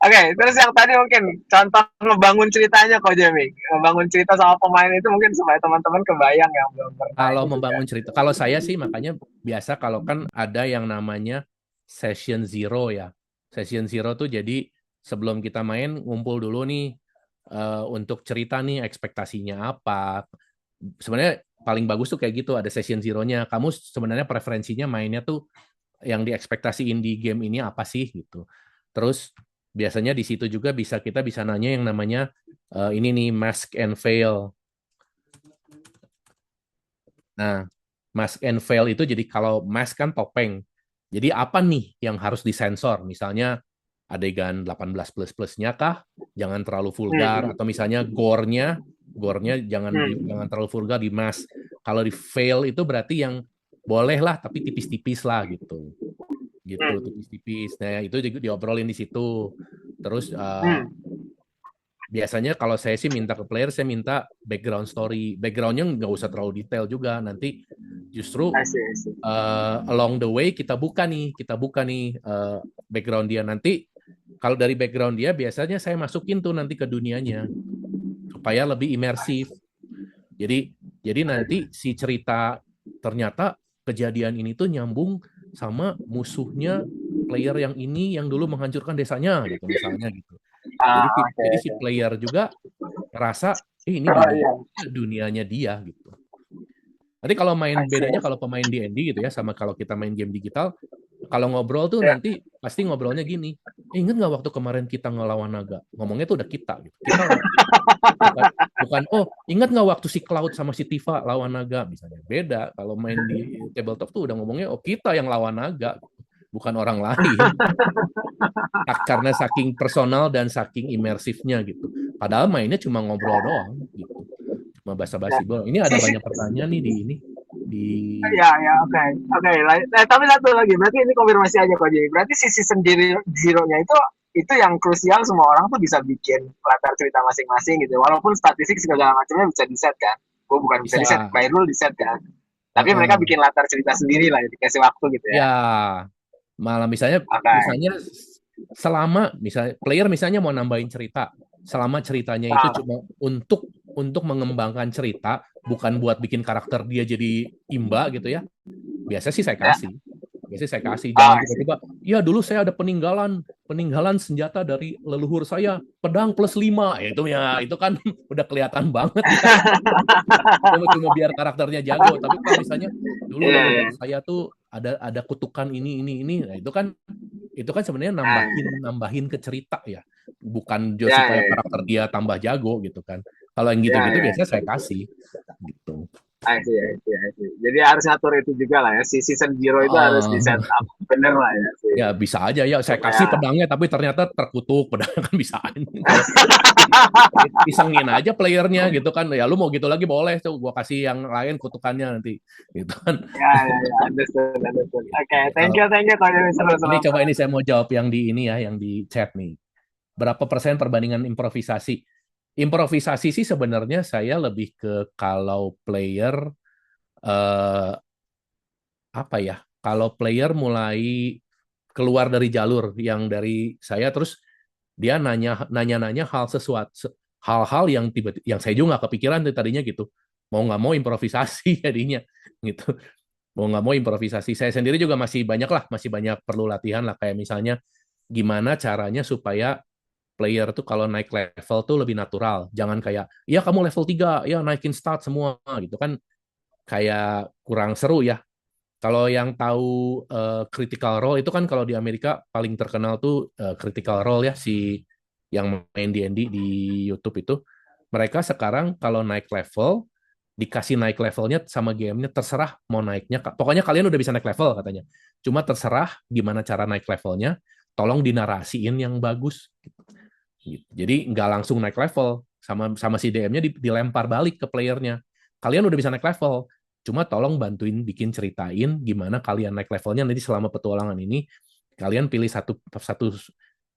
Oke, terus yang tadi mungkin contoh ngebangun ceritanya kok Jamie. Ngebangun cerita sama pemain itu mungkin supaya teman-teman kebayang yang belum pernah Kalau ini juga. membangun cerita, kalau saya sih makanya biasa kalau kan ada yang namanya session zero ya. Session zero tuh jadi sebelum kita main ngumpul dulu nih untuk cerita nih ekspektasinya apa. Sebenarnya paling bagus tuh kayak gitu ada session zero-nya. Kamu sebenarnya preferensinya mainnya tuh yang diekspektasiin di game ini apa sih gitu. Terus biasanya di situ juga kita bisa nanya yang namanya ini nih mask and veil. Nah, mask and veil itu jadi kalau mask kan topeng. Jadi apa nih yang harus disensor? Misalnya adegan 18 plus plusnya kah? Jangan terlalu vulgar Hmm, atau misalnya gore-nya jangan hmm, terlalu vulgar di mask. Kalau di veil itu berarti yang boleh lah tapi tipis-tipis lah gitu. Gitu hmm, tipis-tipis. Nah, itu juga diobrolin di situ. Terus hmm. biasanya kalau saya sih minta ke player, saya minta background story. Backgroundnya nggak usah terlalu detail juga. Nanti justru I see, I see. along the way kita buka nih background dia. Nanti kalau dari background dia biasanya saya masukin tuh nanti ke dunianya supaya lebih imersif. Jadi jadi nanti si cerita ternyata kejadian ini tuh nyambung sama musuhnya player yang ini yang dulu menghancurkan desanya gitu misalnya gitu. Ah, oke, Jadi si oke. player juga ngerasa ini Oh iya, dunianya dia gitu. Nanti kalau main I see, bedanya I kalau see. pemain D&D gitu ya sama kalau kita main game digital, kalau ngobrol tuh Ya. nanti pasti ngobrolnya gini. Ingat nggak waktu kemarin kita ngelawan naga? Ngomongnya tuh udah kita gitu. Kita bukan bukan ingat nggak waktu si Cloud sama si Tifa lawan naga misalnya. Beda kalau main di tabletop tuh udah ngomongnya kita yang lawan naga, bukan orang lain. Karena saking personal dan saking imersifnya gitu. Padahal mainnya cuma ngobrol doang gitu. Cuma Ya. basa-basi doang. Ini ada Sisi, banyak pertanyaan nih di ya, ya, oke, oke. Tapi satu lagi, berarti ini konfirmasi aja kok jadi. Berarti sisi sendiri zero-nya itu yang krusial semua orang tuh bisa bikin latar cerita masing-masing gitu. Walaupun statistik segala macamnya bisa di set kan. Oh, bukan bisa di set, bisa. by rule di set kan. Tapi mereka Heeh. bikin latar cerita sendiri lah, dikasih waktu gitu ya. Ya, malah misalnya Oke. misalnya misalnya player misalnya mau nambahin cerita, selama ceritanya itu Ah, cuma untuk mengembangkan cerita, bukan buat bikin karakter dia jadi imba gitu ya. Biasa sih saya ya. kasih. Biasanya saya kasih, Oh, jangan I see. tiba-tiba, ya dulu saya ada peninggalan peninggalan senjata dari leluhur saya, pedang +5. Ya itu kan udah kelihatan banget ya. Cuma biar karakternya jago. Tapi kalau misalnya dulu Iya, iya. leluhur saya tuh ada kutukan ini, nah itu kan sebenarnya Ah, nambahin nambahin ke cerita ya. bukan Ya, supaya ya, karakter dia tambah jago gitu kan. Kalau yang ya, gitu-gitu ya. biasanya saya kasih gitu. I see, I see, I see. Jadi harus ngatur itu juga lah ya. Si season zero itu harus di set up bener lah ya. Si, Ya bisa aja ya saya kasih supaya pedangnya tapi ternyata terkutuk pedangnya kan bisa aja. Kalau isengin aja playernya gitu kan ya lu mau gitu lagi boleh tuh gua kasih yang lain kutukannya nanti gitu kan. ya, ya, ya. Understood, understood. Oke, Kalau thank you. Kalau jadi ini seru-seru. coba ini saya mau jawab yang di ini ya yang di chat nih. Berapa persen perbandingan improvisasi? Improvisasi sih sebenarnya saya lebih ke kalau player eh, apa ya? Kalau player mulai keluar dari jalur yang dari saya terus dia nanya hal-hal yang yang saya juga nggak kepikiran tadinya gitu. Mau nggak mau improvisasi jadinya gitu. Mau nggak mau improvisasi. Saya sendiri juga masih banyak perlu latihan lah kayak misalnya gimana caranya supaya player tuh kalau naik level tuh lebih natural. Jangan kayak, ya kamu level 3 ya naikin start semua gitu kan kayak kurang seru ya. Kalau yang tahu Critical Role itu kan kalau di Amerika paling terkenal tuh Critical Role ya si yang main D&D di YouTube itu. Mereka sekarang kalau naik level dikasih naik levelnya sama gamenya terserah mau naiknya. Pokoknya kalian udah bisa naik level katanya. Cuma terserah gimana cara naik levelnya. Tolong dinarasiin yang bagus. Gitu. Jadi nggak langsung naik level sama sama si DM-nya dilempar balik ke playernya. Kalian udah bisa naik level, cuma tolong bantuin bikin ceritain gimana kalian naik levelnya nanti selama petualangan ini. Kalian pilih satu satu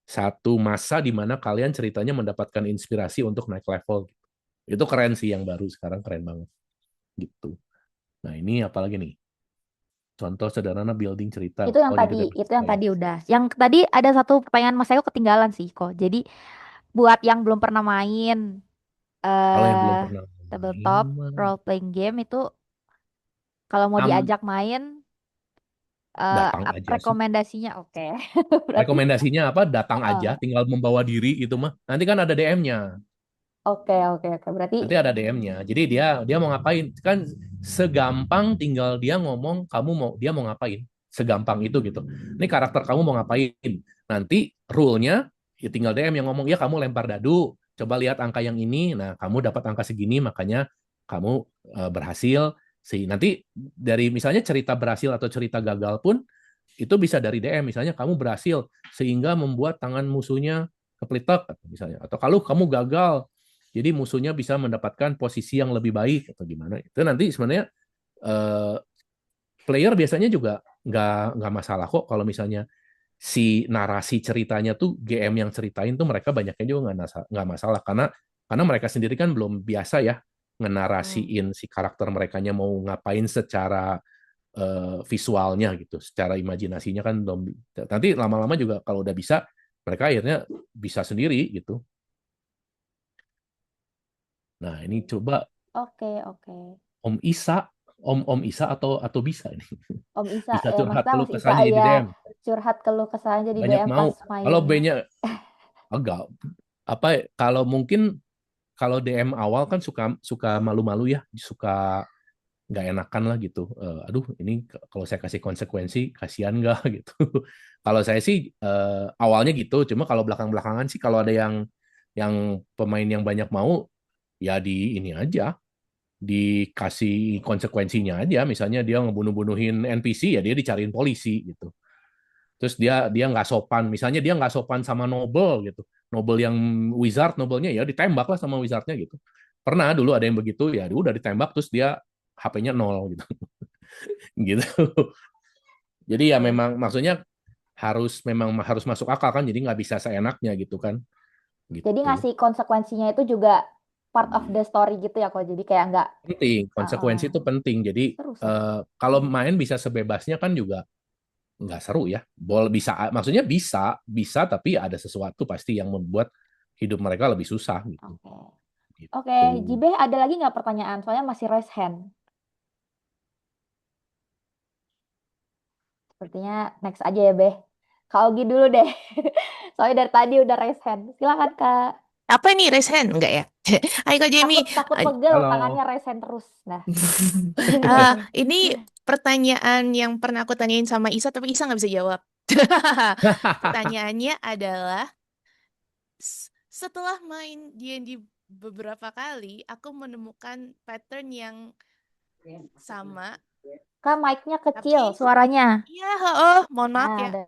satu masa di mana kalian ceritanya mendapatkan inspirasi untuk naik level. Itu keren sih yang baru sekarang keren banget gitu. Nah ini apalagi nih? Contoh sederhana building cerita. Itu yang Oh ini tadi, kita itu yang ya. tadi udah. Yang tadi ada satu pertanyaan Mas Eko ketinggalan sih kok. Jadi buat yang belum pernah main Kalau yang belum eh pernah main, tabletop role playing game itu kalau mau am, diajak main datang aja sih. rekomendasinya oke. Berarti Rekomendasinya apa? Datang heeh. aja, tinggal membawa diri itu mah. Nanti kan ada DM-nya. Oke, oke, oke. Berarti Nanti ada DM-nya. Jadi dia mau ngapain? Kan segampang tinggal dia ngomong dia mau ngapain. Segampang itu gitu. Ini karakter kamu mau ngapain? Nanti rule-nya ya tinggal DM yang ngomong, ya kamu lempar dadu, coba lihat angka yang ini. Nah, kamu dapat angka segini, makanya kamu berhasil. Nanti dari misalnya cerita berhasil atau cerita gagal pun itu bisa dari DM. Misalnya kamu berhasil sehingga membuat tangan musuhnya kepletek misalnya. Atau kalau kamu gagal jadi musuhnya bisa mendapatkan posisi yang lebih baik atau gimana. Itu nanti sebenarnya eh, player biasanya juga nggak masalah kok kalau misalnya si narasi ceritanya tuh GM yang ceritain tuh mereka banyaknya juga nggak masalah karena mereka sendiri kan belum biasa ya hmm, ngenarasiin si karakter merekanya mau ngapain secara visualnya gitu, secara imajinasinya kan belum. Nanti lama-lama juga kalau udah bisa mereka akhirnya bisa sendiri gitu. Nah ini coba oke, oke. Om Isa, Om Isa atau bisa ini. Om Isa, Bisa ya curhat maksudnya keluh Mas Isa kesahnya jadi ya DM. curhat keluh kesahnya jadi Banyak DM mau. pas Kalau main. B-nya agak apa kalau mungkin kalau DM awal kan suka suka malu-malu ya, suka nggak enakan lah gitu. Aduh, ini kalau saya kasih konsekuensi kasihan nggak gitu. Kalau saya sih awalnya gitu, cuma kalau belakang-belakangan sih kalau ada yang pemain yang banyak mau ya di ini aja dikasih konsekuensinya aja. Misalnya dia ngebunuh-bunuhin NPC ya dia dicariin polisi gitu. Terus dia nggak sopan, misalnya dia nggak sopan sama noble gitu. Noble yang wizard, noblenya ya ditembak lah sama wizardnya gitu. Pernah dulu ada yang begitu ya, dia udah ditembak terus dia HP-nya nol gitu. gitu. Jadi ya Hmm. memang maksudnya memang harus masuk akal kan, jadi nggak bisa seenaknya gitu kan. Jadi Gitu. ngasih konsekuensinya itu juga part of the story gitu ya kok. Jadi kayak nggak Penting, konsekuensi itu penting. Jadi seru seru. kalau main bisa sebebasnya kan juga nggak seru ya. Bisa, maksudnya bisa tapi ada sesuatu pasti yang membuat hidup mereka lebih susah gitu. Oke. Oke, Gitu. Jibe ada lagi nggak pertanyaan? Soalnya masih raise hand. Sepertinya next aja ya, Beh. Kak Ogi dulu deh. Soalnya dari tadi udah raise hand. Silakan, Kak. Apa ini raise hand? Enggak ya? Hai Kak Jamie. Takut takut pegel Halo. tangannya raise hand terus. Nah. Ini pertanyaan yang pernah aku tanyain sama Isa, tapi Isa nggak bisa jawab. Pertanyaannya adalah, Setelah main D&D beberapa kali, aku menemukan pattern yang sama, Kak, mic-nya kecil tapi suaranya. ya, mohon maaf Nah, ya. ada.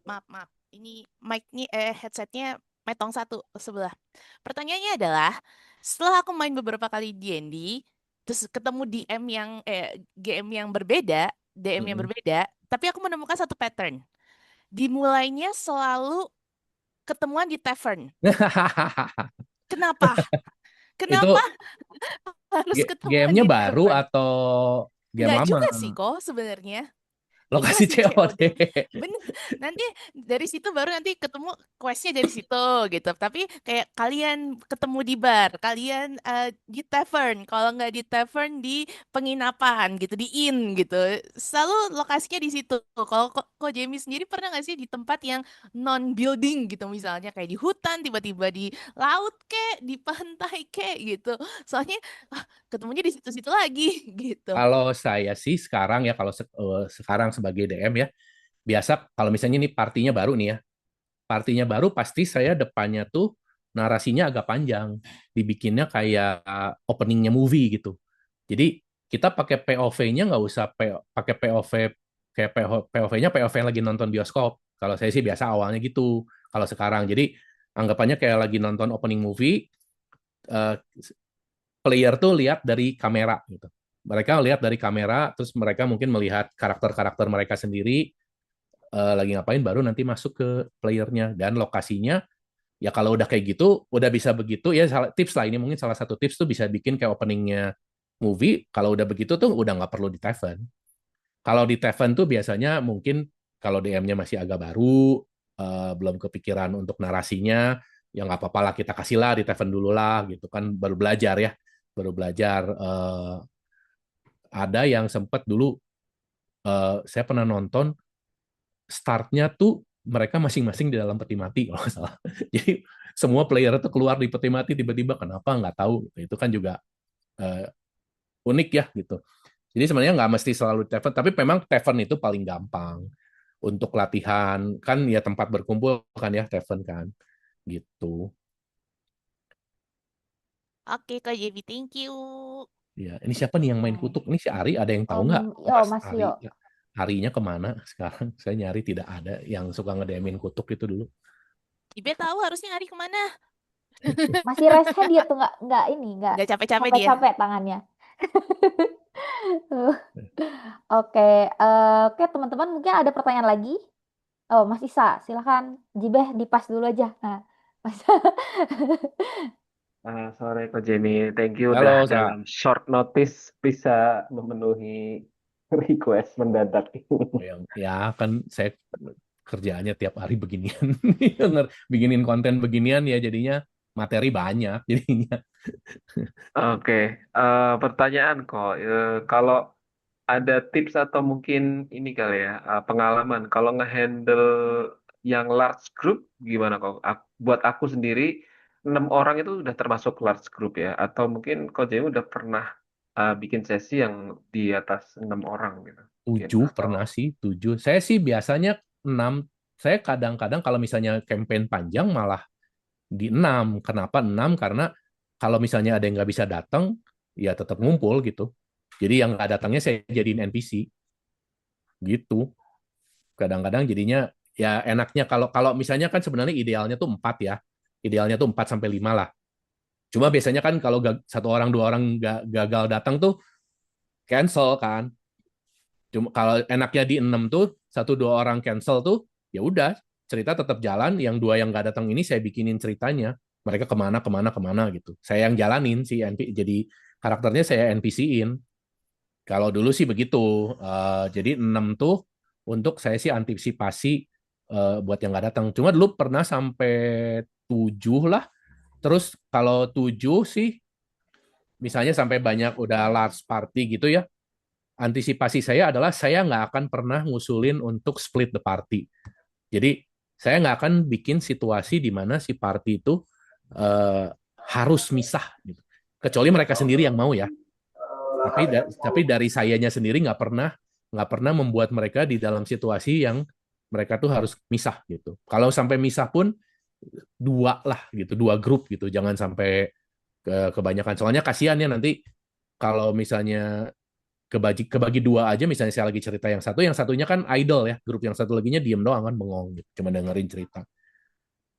Maaf. Ini mic-nya, headsetnya metong satu sebelah. Pertanyaannya adalah, setelah aku main beberapa kali D&D, terus ketemu GM yang berbeda, DM yang Mm-mm. berbeda, tapi aku menemukan satu pattern. Dimulainya selalu ketemuan di tavern. Kenapa? Kenapa Itu harus ketemuan game-nya di baru tavern? atau game Enggak lama? juga sih kok sebenarnya. Ini Lokasi masih COD. COD. Bener. Nanti dari situ baru nanti ketemu questnya dari situ gitu. Tapi kayak kalian ketemu di bar, kalian di tavern. Kalau nggak di tavern di penginapan gitu, di inn gitu. Selalu lokasinya di situ. Kalau kok Jamie sendiri pernah nggak sih di tempat yang non building gitu, misalnya kayak di hutan, tiba-tiba di laut kek, di pantai kek gitu. Soalnya ketemunya di situ-situ lagi gitu. Kalau saya sih sekarang ya, kalau sekarang sebagai DM ya, biasa kalau misalnya ini partinya baru nih ya, partinya baru pasti saya depannya tuh narasinya agak panjang, dibikinnya kayak openingnya movie gitu. Jadi kita pakai POV-nya nggak usah pakai POV kayak POV-nya POV yang lagi nonton bioskop. Kalau saya sih biasa awalnya gitu. Kalau sekarang, jadi anggapannya kayak lagi nonton opening movie, eh, player tuh lihat dari kamera gitu. Mereka lihat dari kamera, terus mereka mungkin melihat karakter-karakter mereka sendiri lagi ngapain, baru nanti masuk ke playernya dan lokasinya. Ya kalau udah kayak gitu, udah bisa begitu ya. Tips lah ini, mungkin salah satu tips tuh bisa bikin kayak openingnya movie. Kalau udah begitu tuh udah nggak perlu di Taven. Kalau di Taven tuh biasanya mungkin kalau DM-nya masih agak baru, belum kepikiran untuk narasinya, ya nggak apa-apa lah, kita kasih lah di Taven dulu lah gitu kan, baru belajar ya, baru belajar. Ada yang sempet dulu, saya pernah nonton startnya tuh mereka masing-masing di dalam peti mati kalau nggak salah. Jadi semua player itu keluar di peti mati tiba-tiba, kenapa nggak tahu. Itu kan juga uh, unik ya gitu. Jadi sebenarnya nggak mesti selalu Tavern, tapi memang Tavern itu paling gampang untuk latihan, kan ya tempat berkumpul kan ya Tavern kan gitu. Oke, Kak JB, thank you. Ya, ini siapa nih yang main kutuk? Ini si Ari, ada yang tahu Om, nggak yo Mas Mas Ari? Yo. Arinya kemana sekarang? Saya nyari tidak ada yang suka ngedemin kutuk itu dulu. Ibe tahu harusnya Ari kemana? Masih rest hand dia tuh nggak ini nggak Nggak capek-capek dia. capek-capek tangannya. Oke, oke teman-teman mungkin ada pertanyaan lagi. Oh Mas Isa, silakan Jibeh dipas dulu aja. Nah, Mas. Sore Ko Jenny, thank you udah Halo, Sa. dalam short notice bisa memenuhi request mendadak. Ya kan saya kerjaannya tiap hari beginian, bikinin konten beginian ya, jadinya materi banyak jadinya. Oke, pertanyaan kok, kalau ada tips atau mungkin ini kali ya, pengalaman kalau ngehandle yang large group gimana kok? Buat aku sendiri 6 orang itu udah termasuk large group ya, atau mungkin kok Jenny udah pernah bikin sesi yang di atas 6 orang gitu, mungkin 7 atau pernah sih, 7. Saya sih biasanya 6. Saya kadang-kadang kalau misalnya campaign panjang malah di 6. Kenapa 6? Karena kalau misalnya ada yang nggak bisa datang, ya tetap ngumpul gitu. Jadi yang nggak datangnya saya jadiin NPC gitu. Kadang-kadang jadinya ya enaknya kalau kalau misalnya kan sebenarnya idealnya tuh 4 ya. Idealnya tuh 4 sampai 5 lah. Cuma biasanya kan kalau satu orang dua orang gagal datang tuh cancel kan. Cuma kalau enaknya di 6 tuh satu dua orang cancel tuh ya udah, cerita tetap jalan. Yang dua yang nggak datang ini saya bikinin ceritanya. Mereka kemana kemana kemana gitu. Saya yang jalanin sih, jadi karakternya saya NPC-in. Kalau dulu sih begitu. Jadi 6 tuh untuk saya sih antisipasi buat yang nggak datang. Cuma dulu pernah sampai 7 lah. Terus kalau 7 sih, misalnya sampai banyak udah large party gitu ya, antisipasi saya adalah saya nggak akan pernah ngusulin untuk split the party. Jadi saya nggak akan bikin situasi di mana si party itu eh, harus misah gitu. Kecuali mereka sendiri yang mau ya. Tapi dari sayanya sendiri nggak pernah membuat mereka di dalam situasi yang mereka tuh harus misah gitu. Kalau sampai misah pun dua lah gitu, dua grup gitu, jangan sampai kebanyakan. Soalnya kasihan ya nanti kalau misalnya kebagi dua aja, misalnya saya lagi cerita yang satu, yang satunya kan idle ya, grup yang satu laginya diem doang kan, bengong gitu, cuma dengerin cerita.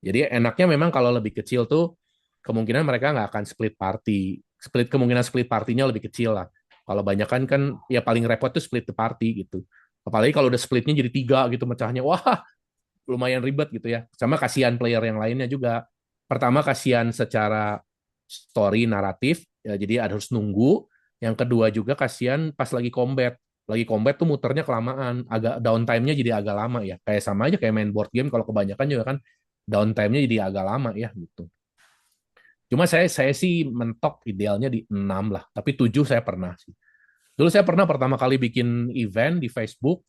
Jadi enaknya memang kalau lebih kecil tuh kemungkinan mereka nggak akan split party. Kemungkinan split partinya lebih kecil lah. Kalau banyak kan ya paling repot tuh split the party gitu. Apalagi kalau udah splitnya jadi tiga gitu mecahnya, wah lumayan ribet gitu ya. Sama kasihan player yang lainnya juga. Pertama kasihan secara story naratif, ya, jadi harus nunggu. Yang kedua juga kasihan pas lagi combat. Lagi combat tuh muternya kelamaan, agak downtime-nya jadi agak lama ya. Kayak sama aja kayak main board game, kalau kebanyakan juga kan downtime-nya jadi agak lama ya gitu. Cuma saya sih mentok idealnya di 6 lah, tapi 7 saya pernah sih. Dulu saya pernah pertama kali bikin event di Facebook,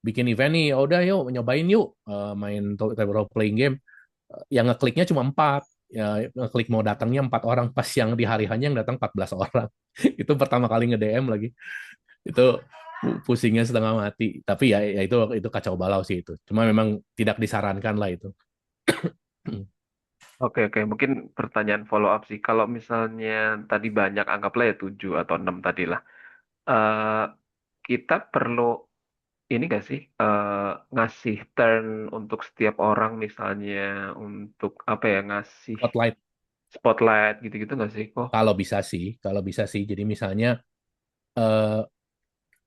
bikin event nih, "Oh, udah yuk nyobain yuk main role playing game." Yang ngekliknya cuma 4. Ya, ngeklik mau datangnya 4 orang, pas yang di hari hanya yang datang 14 orang. Itu pertama kali nge-DM lagi. Itu pusingnya setengah mati. Tapi ya itu kacau balau sih itu. Cuma memang tidak disarankan lah itu. Oke, oke. Mungkin pertanyaan follow up sih. Kalau misalnya tadi banyak, anggaplah ya 7 atau 6 tadi lah. Eh, kita perlu ini gak sih? Ngasih turn untuk setiap orang misalnya untuk apa ya, ngasih Spotlight spotlight gitu-gitu gak sih kok? kalau bisa sih, kalau bisa sih. Jadi eh,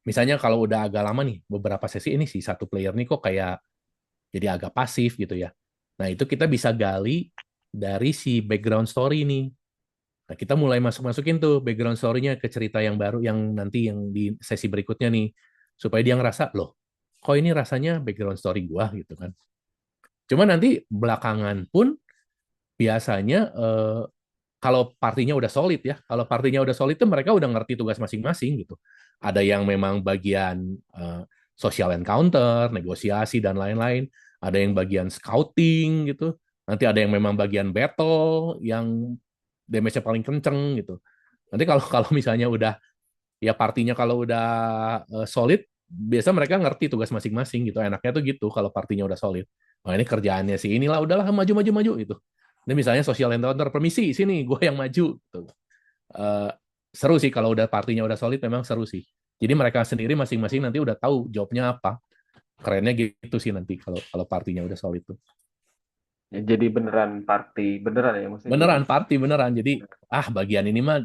misalnya kalau udah agak lama nih, beberapa sesi ini sih satu player nih kok kayak jadi agak pasif gitu ya. Nah, itu kita bisa gali dari si background story nih. Nah, kita mulai masukin tuh background story-nya ke cerita yang baru, yang nanti yang di sesi berikutnya nih. Supaya dia ngerasa, loh, kok ini rasanya background story gua gitu kan. Cuma nanti belakangan pun biasanya kalau partinya udah solid ya, kalau partinya udah solid tuh mereka udah ngerti tugas masing-masing gitu. Ada yang memang bagian social encounter, negosiasi dan lain-lain. Ada yang bagian scouting gitu. Nanti ada yang memang bagian battle yang damage-nya paling kenceng gitu. Nanti kalau kalau misalnya udah ya partinya kalau udah solid, biasa mereka ngerti tugas masing-masing gitu. Enaknya tuh gitu kalau partinya udah solid. Oh ini kerjaannya sih inilah, udahlah maju maju maju gitu. Ini misalnya social encounter, permisi sini gue yang maju gitu. Eh, seru sih kalau udah partinya udah solid, memang seru sih. Jadi mereka sendiri masing-masing nanti udah tahu jobnya apa. Kerennya gitu sih nanti kalau kalau partinya udah solid tuh. Ya, jadi beneran party beneran ya, maksudnya jadi Beneran party beneran. Jadi bagian ini mah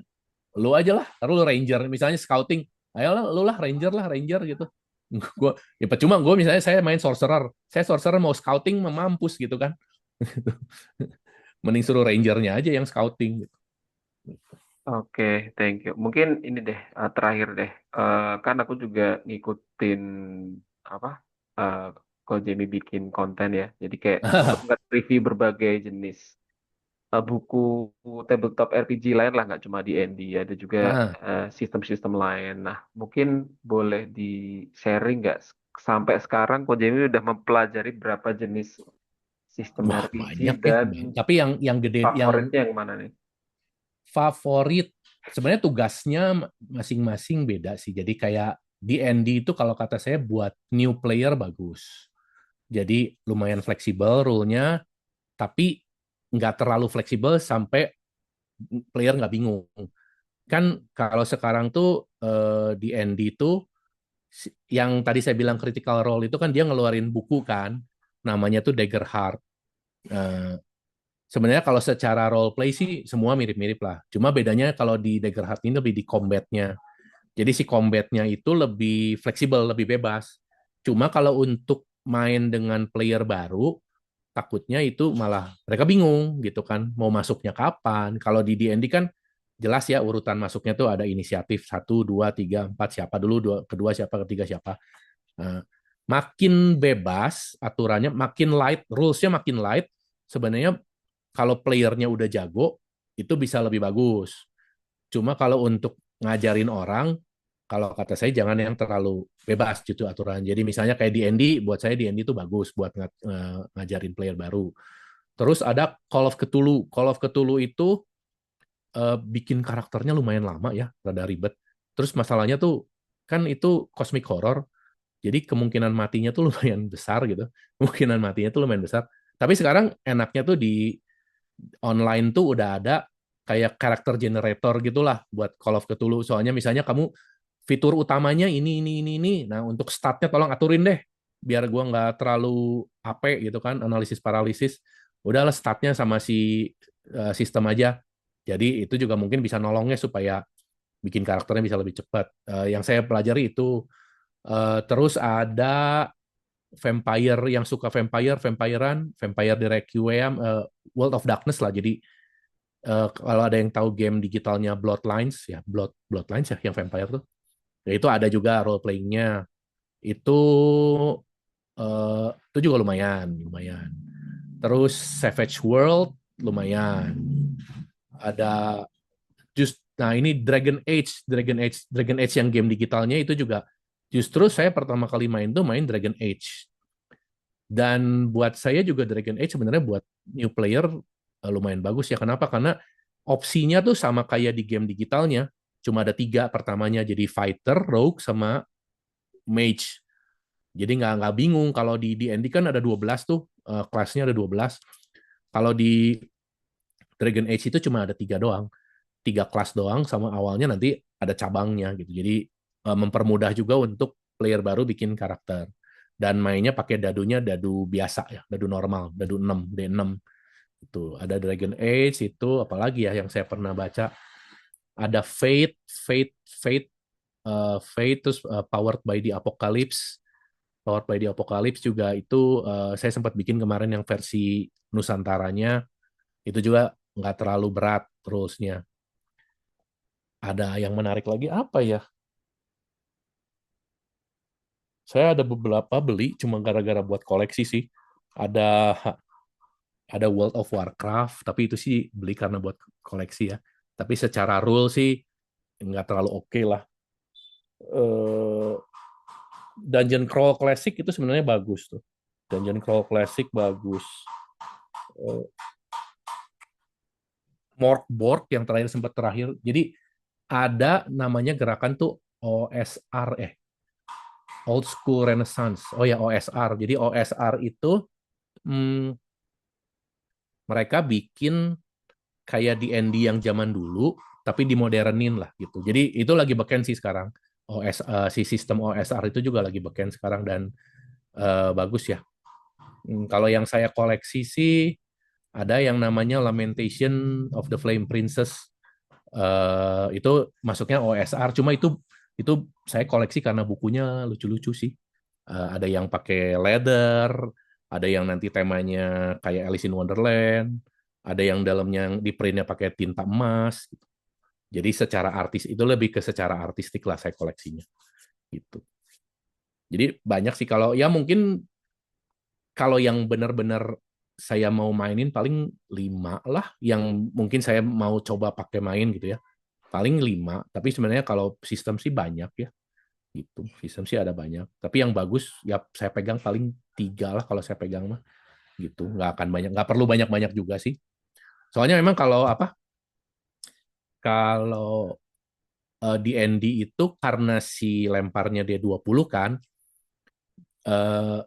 lu aja lah, taruh lu ranger misalnya scouting. Ayolah lu lah ranger gitu. Gue ya percuma gue misalnya saya main sorcerer mau scouting mampus gitu kan. Mending suruh rangernya aja yang scouting gitu. Oke, thank you. Mungkin ini deh, terakhir deh. Kan aku juga ngikutin apa? eh Kalau Jamie bikin konten ya. Jadi kayak sempat nggak review berbagai jenis buku tabletop RPG lain lah, nggak cuma D&D. Ada juga Nah, sistem-sistem lain. Nah, mungkin boleh di-sharing nggak sampai sekarang Ko Jamie udah mempelajari berapa jenis sistem wah RPG banyak ya. dan Tapi yang gede, yang favoritnya yang mana nih? favorit sebenarnya tugasnya masing-masing beda sih. Jadi kayak D&D itu kalau kata saya buat new player bagus. Jadi lumayan fleksibel rule-nya, tapi nggak terlalu fleksibel sampai player nggak bingung. Kan kalau sekarang tuh D&D itu yang tadi saya bilang critical role itu kan dia ngeluarin buku kan, namanya tuh Dagger Heart. Eh, sebenarnya kalau secara role play sih semua mirip-mirip lah. Cuma bedanya kalau di Dagger Heart ini lebih di combat-nya. Jadi si combat-nya itu lebih fleksibel, lebih bebas. Cuma kalau untuk main dengan player baru, takutnya itu malah mereka bingung gitu kan, mau masuknya kapan. Kalau di D&D kan jelas ya urutan masuknya tuh ada inisiatif 1, 2, 3, 4 siapa dulu, kedua siapa, ketiga siapa. Nah, makin bebas aturannya, makin light, rules-nya makin light, sebenarnya kalau playernya udah jago, itu bisa lebih bagus. Cuma kalau untuk ngajarin orang, kalau kata saya jangan yang terlalu bebas gitu aturan. Jadi misalnya kayak D&D, buat saya D&D itu bagus buat ngajarin player baru. Terus ada Call of Cthulhu. Call of Cthulhu itu bikin karakternya lumayan lama ya, rada ribet. Terus masalahnya tuh kan itu cosmic horror, jadi kemungkinan matinya tuh lumayan besar gitu. Kemungkinan matinya tuh lumayan besar. Tapi sekarang enaknya tuh di online tuh udah ada kayak karakter generator gitulah buat Call of Cthulhu. Soalnya misalnya kamu fitur utamanya ini. Nah, untuk statnya tolong aturin deh, biar gua nggak terlalu AP gitu kan, analisis paralisis. Udahlah statnya sama si sistem aja. Jadi itu juga mungkin bisa nolongnya supaya bikin karakternya bisa lebih cepat. Yang saya pelajari itu. Terus ada vampire yang suka vampirean, Vampire the Requiem, World of Darkness lah. Jadi kalau ada yang tahu game digitalnya Bloodlines ya, yang vampire tuh. Ya, itu ada juga role playing-nya. Itu itu juga lumayan. Terus Savage World lumayan. Ada nah ini Dragon Age yang game digitalnya itu juga justru saya pertama kali main Dragon Age. Dan buat saya juga Dragon Age sebenarnya buat new player lumayan bagus ya. Kenapa? Karena opsinya tuh sama kayak di game digitalnya. Cuma ada 3 pertamanya. Jadi fighter, rogue, sama mage. Jadi nggak bingung. Kalau di D&D kan ada 12 tuh. Kelasnya ada 12. Kalau di Dragon Age itu cuma ada 3 doang. 3 kelas doang sama awalnya nanti ada cabangnya gitu. Jadi mempermudah juga untuk player baru bikin karakter. Dan mainnya pakai dadu biasa ya, dadu normal, dadu 6, D6. Itu ada Dragon Age itu apalagi ya yang saya pernah baca. Ada Fate terus Powered by the Apocalypse. Powered by the Apocalypse juga itu saya sempat bikin kemarin yang versi Nusantaranya. Itu juga nggak terlalu berat terusnya. Ada yang menarik lagi apa ya? Saya ada beberapa beli cuma gara-gara buat koleksi sih. Ada ada World of Warcraft, tapi itu sih beli karena buat koleksi ya. Tapi secara rule sih nggak terlalu oke lah. Eh, Dungeon Crawl Classic itu sebenarnya bagus tuh. Dungeon Crawl Classic bagus. Eh, Morkborg yang terakhir. Jadi ada namanya gerakan tuh OSR Old School Renaissance. Oh ya OSR. Jadi OSR itu hmm, mereka bikin kayak D&D yang zaman dulu, tapi dimodernin lah gitu. Jadi itu lagi beken sih sekarang. Si sistem OSR itu juga lagi beken sekarang dan bagus ya. Kalau yang saya koleksi sih ada yang namanya Lamentation of the Flame Princess. Itu masuknya OSR, cuma itu saya koleksi karena bukunya lucu-lucu sih. Ada yang pakai leather, ada yang nanti temanya kayak Alice in Wonderland, ada yang dalamnya di printnya pakai tinta emas. Gitu. Jadi secara itu lebih ke secara artistik lah saya koleksinya. Gitu. Jadi banyak sih kalau ya mungkin kalau yang benar-benar saya mau mainin paling 5 lah yang mungkin saya mau coba pakai main gitu ya. Paling 5, tapi sebenarnya kalau sistem sih banyak ya. Gitu. Sistem sih ada banyak. Tapi yang bagus ya saya pegang paling 3 lah kalau saya pegang mah. Gitu. Nggak akan banyak, nggak perlu banyak-banyak juga sih. Soalnya memang kalau D&D itu karena si lemparnya dia 20 kan, eh,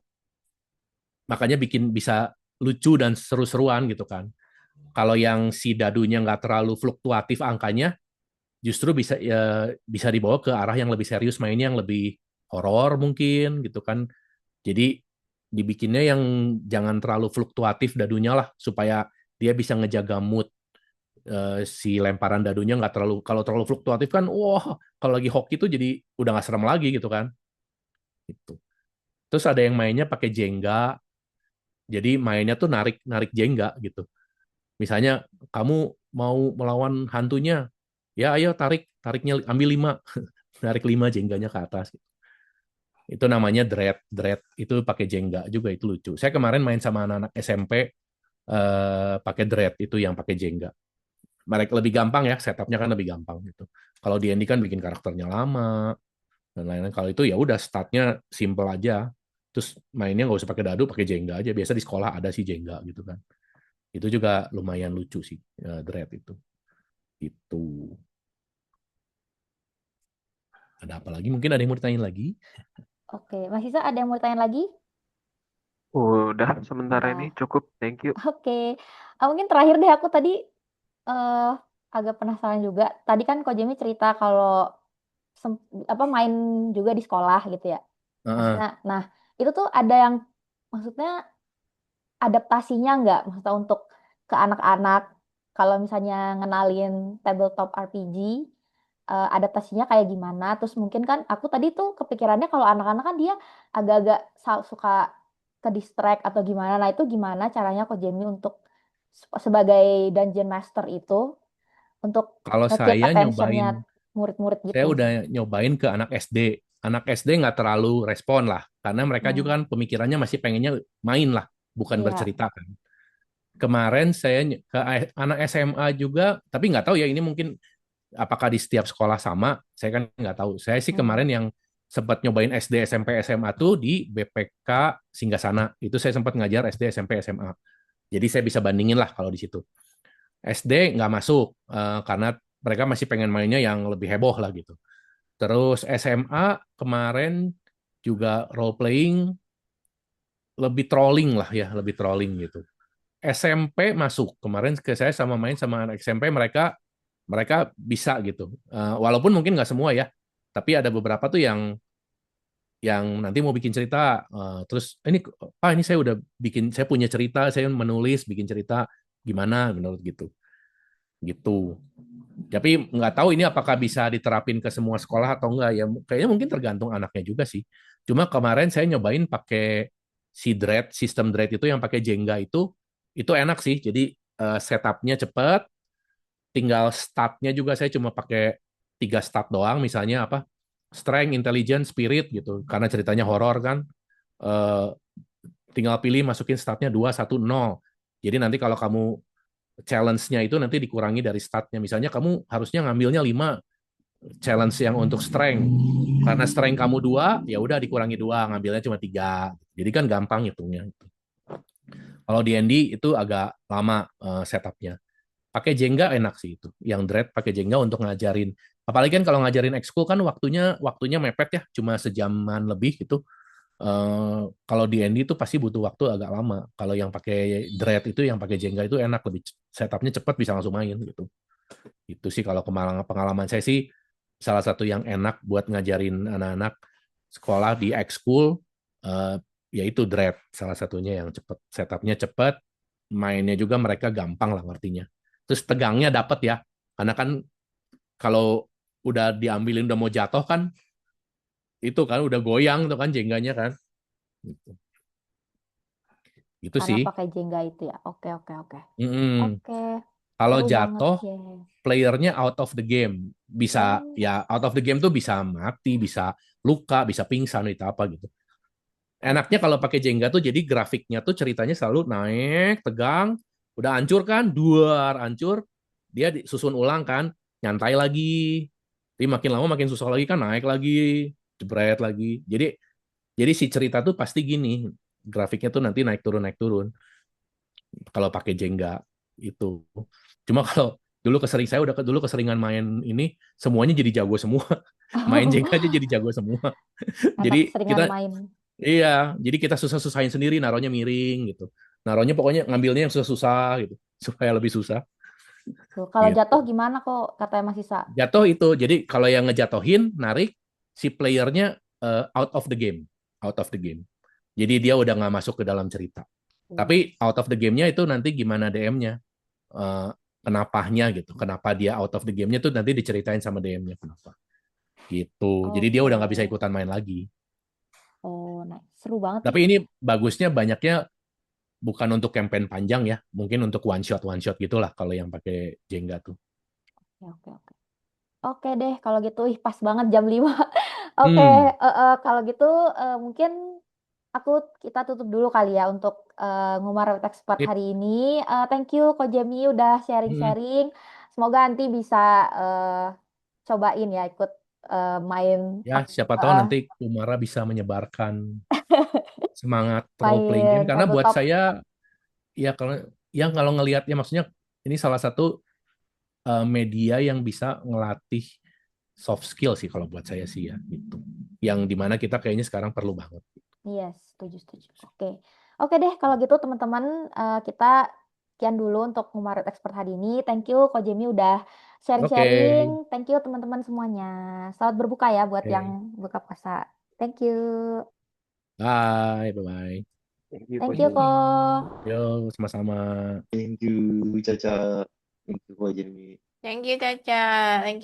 makanya bikin bisa lucu dan seru-seruan gitu kan. Kalau yang si dadunya nggak terlalu fluktuatif angkanya, justru bisa dibawa ke arah yang lebih serius mainnya yang lebih horor mungkin gitu kan. Jadi dibikinnya yang jangan terlalu fluktuatif dadunya lah supaya dia bisa ngejaga mood si lemparan dadunya nggak terlalu kalau terlalu fluktuatif kan wah kalau lagi hoki tuh jadi udah nggak serem lagi gitu kan. Gitu. Terus ada yang mainnya pakai Jenga. Jadi mainnya tuh narik narik Jenga gitu. Misalnya kamu mau melawan hantunya, ya ayo tariknya ambil 5, narik 5 jengganya ke atas. Itu namanya dread itu pakai jengga juga itu lucu. Saya kemarin main sama anak-anak SMP pakai dread itu yang pakai jengga. Mereka lebih gampang ya, setupnya kan lebih gampang gitu. Kalau di D&D kan bikin karakternya lama dan lain-lain. Kalau itu ya udah startnya simple aja. Terus mainnya nggak usah pakai dadu, pakai jengga aja. Biasa di sekolah ada sih jengga gitu kan. Itu juga lumayan lucu sih dread itu. Itu. Ada apa lagi? Mungkin ada yang mau ditanya lagi? Oke, Mas Isa ada yang mau tanya lagi? Udah sementara ini Udah. cukup, thank you. Oke. Mungkin terakhir deh aku tadi eh agak penasaran juga. Tadi kan Ko Jemi cerita kalau sem- main juga di sekolah gitu ya. Heeh. Maksudnya, nah itu tuh ada yang maksudnya adaptasinya nggak? Maksudnya untuk ke anak-anak kalau misalnya ngenalin tabletop RPG, adaptasinya kayak gimana? Terus mungkin kan aku tadi tuh kepikirannya kalau anak-anak kan dia agak-agak suka ke distract atau gimana. Nah itu gimana caranya Ko Jamie untuk sebagai dungeon master itu untuk Kalau nge-keep saya attentionnya nyobain, murid-murid saya gitu. udah nyobain ke anak SD. Anak SD nggak terlalu respon lah, karena mereka Hmm, juga kan pemikirannya masih pengennya main lah, bukan iya. bercerita kan. Kemarin saya ke anak SMA juga, tapi nggak tahu ya ini mungkin apakah di setiap sekolah sama, saya kan nggak tahu. Saya sih Hmm. kemarin yang sempat nyobain SD, SMP, SMA tuh di BPK Singgasana. Itu saya sempat ngajar SD, SMP, SMA. Jadi saya bisa bandingin lah kalau di situ. SD nggak masuk karena mereka masih pengen mainnya yang lebih heboh lah gitu. Terus SMA kemarin juga role playing lebih trolling lah ya, lebih trolling gitu. SMP masuk kemarin ke saya sama main sama anak SMP mereka mereka bisa gitu. Walaupun mungkin nggak semua ya, tapi ada beberapa tuh yang nanti mau bikin cerita. Terus ini saya udah bikin, saya punya cerita, saya menulis, bikin cerita gimana menurut gitu, gitu. Tapi nggak tahu ini apakah bisa diterapin ke semua sekolah atau enggak ya. Kayaknya mungkin tergantung anaknya juga sih. Cuma kemarin saya nyobain pakai si Dread, sistem Dread itu yang pakai Jenga itu enak sih. Jadi setupnya cepat, tinggal statnya juga saya cuma pakai 3 stat doang, misalnya apa? Strength, Intelligence, Spirit gitu. Karena ceritanya horor kan, eh, tinggal pilih masukin statnya 2, 1, 0. Jadi nanti kalau kamu challenge-nya itu nanti dikurangi dari statnya. Misalnya kamu harusnya ngambilnya 5 challenge yang untuk strength. Karena strength kamu 2, ya udah dikurangi 2, ngambilnya cuma 3. Jadi kan gampang hitungnya. Kalau D&D itu agak lama setupnya. Pakai Jenga enak sih itu. Yang Dread pakai Jenga untuk ngajarin. Apalagi kan kalau ngajarin ekskul kan waktunya mepet ya, cuma sejaman lebih gitu. Kalau D&D itu pasti butuh waktu agak lama. Kalau yang pakai Dread itu, yang pakai Jenga itu enak, lebih setupnya cepat, bisa langsung main gitu. Itu sih kalau pengalaman saya sih salah satu yang enak buat ngajarin anak-anak sekolah di ekskul, eh, yaitu Dread salah satunya yang cepat, setupnya cepat, mainnya juga mereka gampang lah ngertinya. Terus tegangnya dapat ya, karena kan kalau udah diambilin udah mau jatuh kan, itu kan udah goyang tuh kan jengganya kan. Gitu. Itu Karena sih. pakai Jenga itu ya. Oke, oke, oke. Mm-mm. Oke, Kalau seru banget jatuh, ya. playernya out of the game. Bisa Oh, ya out of the game tuh bisa mati, bisa luka, bisa pingsan itu apa gitu. Enaknya kalau pakai Jenga tuh jadi grafiknya tuh ceritanya selalu naik, tegang, udah hancur kan, duar hancur, dia disusun ulang kan, nyantai lagi. Tapi makin lama makin susah lagi kan, naik lagi, jebret lagi. Jadi si cerita tuh pasti gini, grafiknya tuh nanti naik turun kalau pakai Jenga itu. Cuma kalau dulu keseringan main ini, semuanya jadi jago semua. Main Jenga aja jadi jago semua. anak Jadi seringan kita main. Iya, jadi kita susah-susahin sendiri, naruhnya miring gitu. Naruhnya pokoknya ngambilnya yang susah-susah gitu, supaya lebih susah Tuh, kalau gitu. jatuh gimana kok katanya Mas Isa? Jatuh itu, jadi kalau yang ngejatohin, narik si playernya out of the game, out of the game. Jadi dia udah nggak masuk ke dalam cerita. Tapi Hmm. out of the game-nya itu nanti gimana DM-nya, kenapanya gitu, kenapa dia out of the game-nya tuh nanti diceritain sama DM-nya kenapa. Gitu. Jadi dia Oke. udah nggak bisa ikutan main lagi. Oh, nah, seru banget nih. Tapi ini bagusnya banyaknya bukan untuk campaign panjang ya, mungkin untuk one shot gitulah kalau yang pakai Jenga tuh. Oke, oke, oke. Oke deh, kalau gitu, ih pas banget jam 5. Oke, Hmm, kalau gitu mungkin kita tutup dulu kali ya untuk Ngumar with Expert sip. hari ini. Thank you Ko Jemi udah Hmm. sharing-sharing. Semoga nanti bisa eh, cobain ya ikut main Ya, siapa tahu eh, nanti Kumara bisa menyebarkan semangat role playing game main karena buat tabletop. saya ya kalau ngelihat ya maksudnya ini salah satu media yang bisa ngelatih soft skill sih kalau buat saya sih ya gitu. Yang dimana kita kayaknya sekarang perlu banget. Yes, setuju, setuju. Oke. Oke deh, kalau gitu teman-teman, kita sekian dulu untuk Ngumaret Expert hari ini. Thank you Ko Jemi udah Oke, sharing-sharing. Thank you teman-teman semuanya. Selamat berbuka ya buat yang oke. buka puasa. Thank you. Bye, bye-bye. Thank you, Thank Ko you Ko. Jemi. Yo, sama-sama. Thank you, Caca. Thank you, Ko Jemi. Thank you, Caca. Thank you.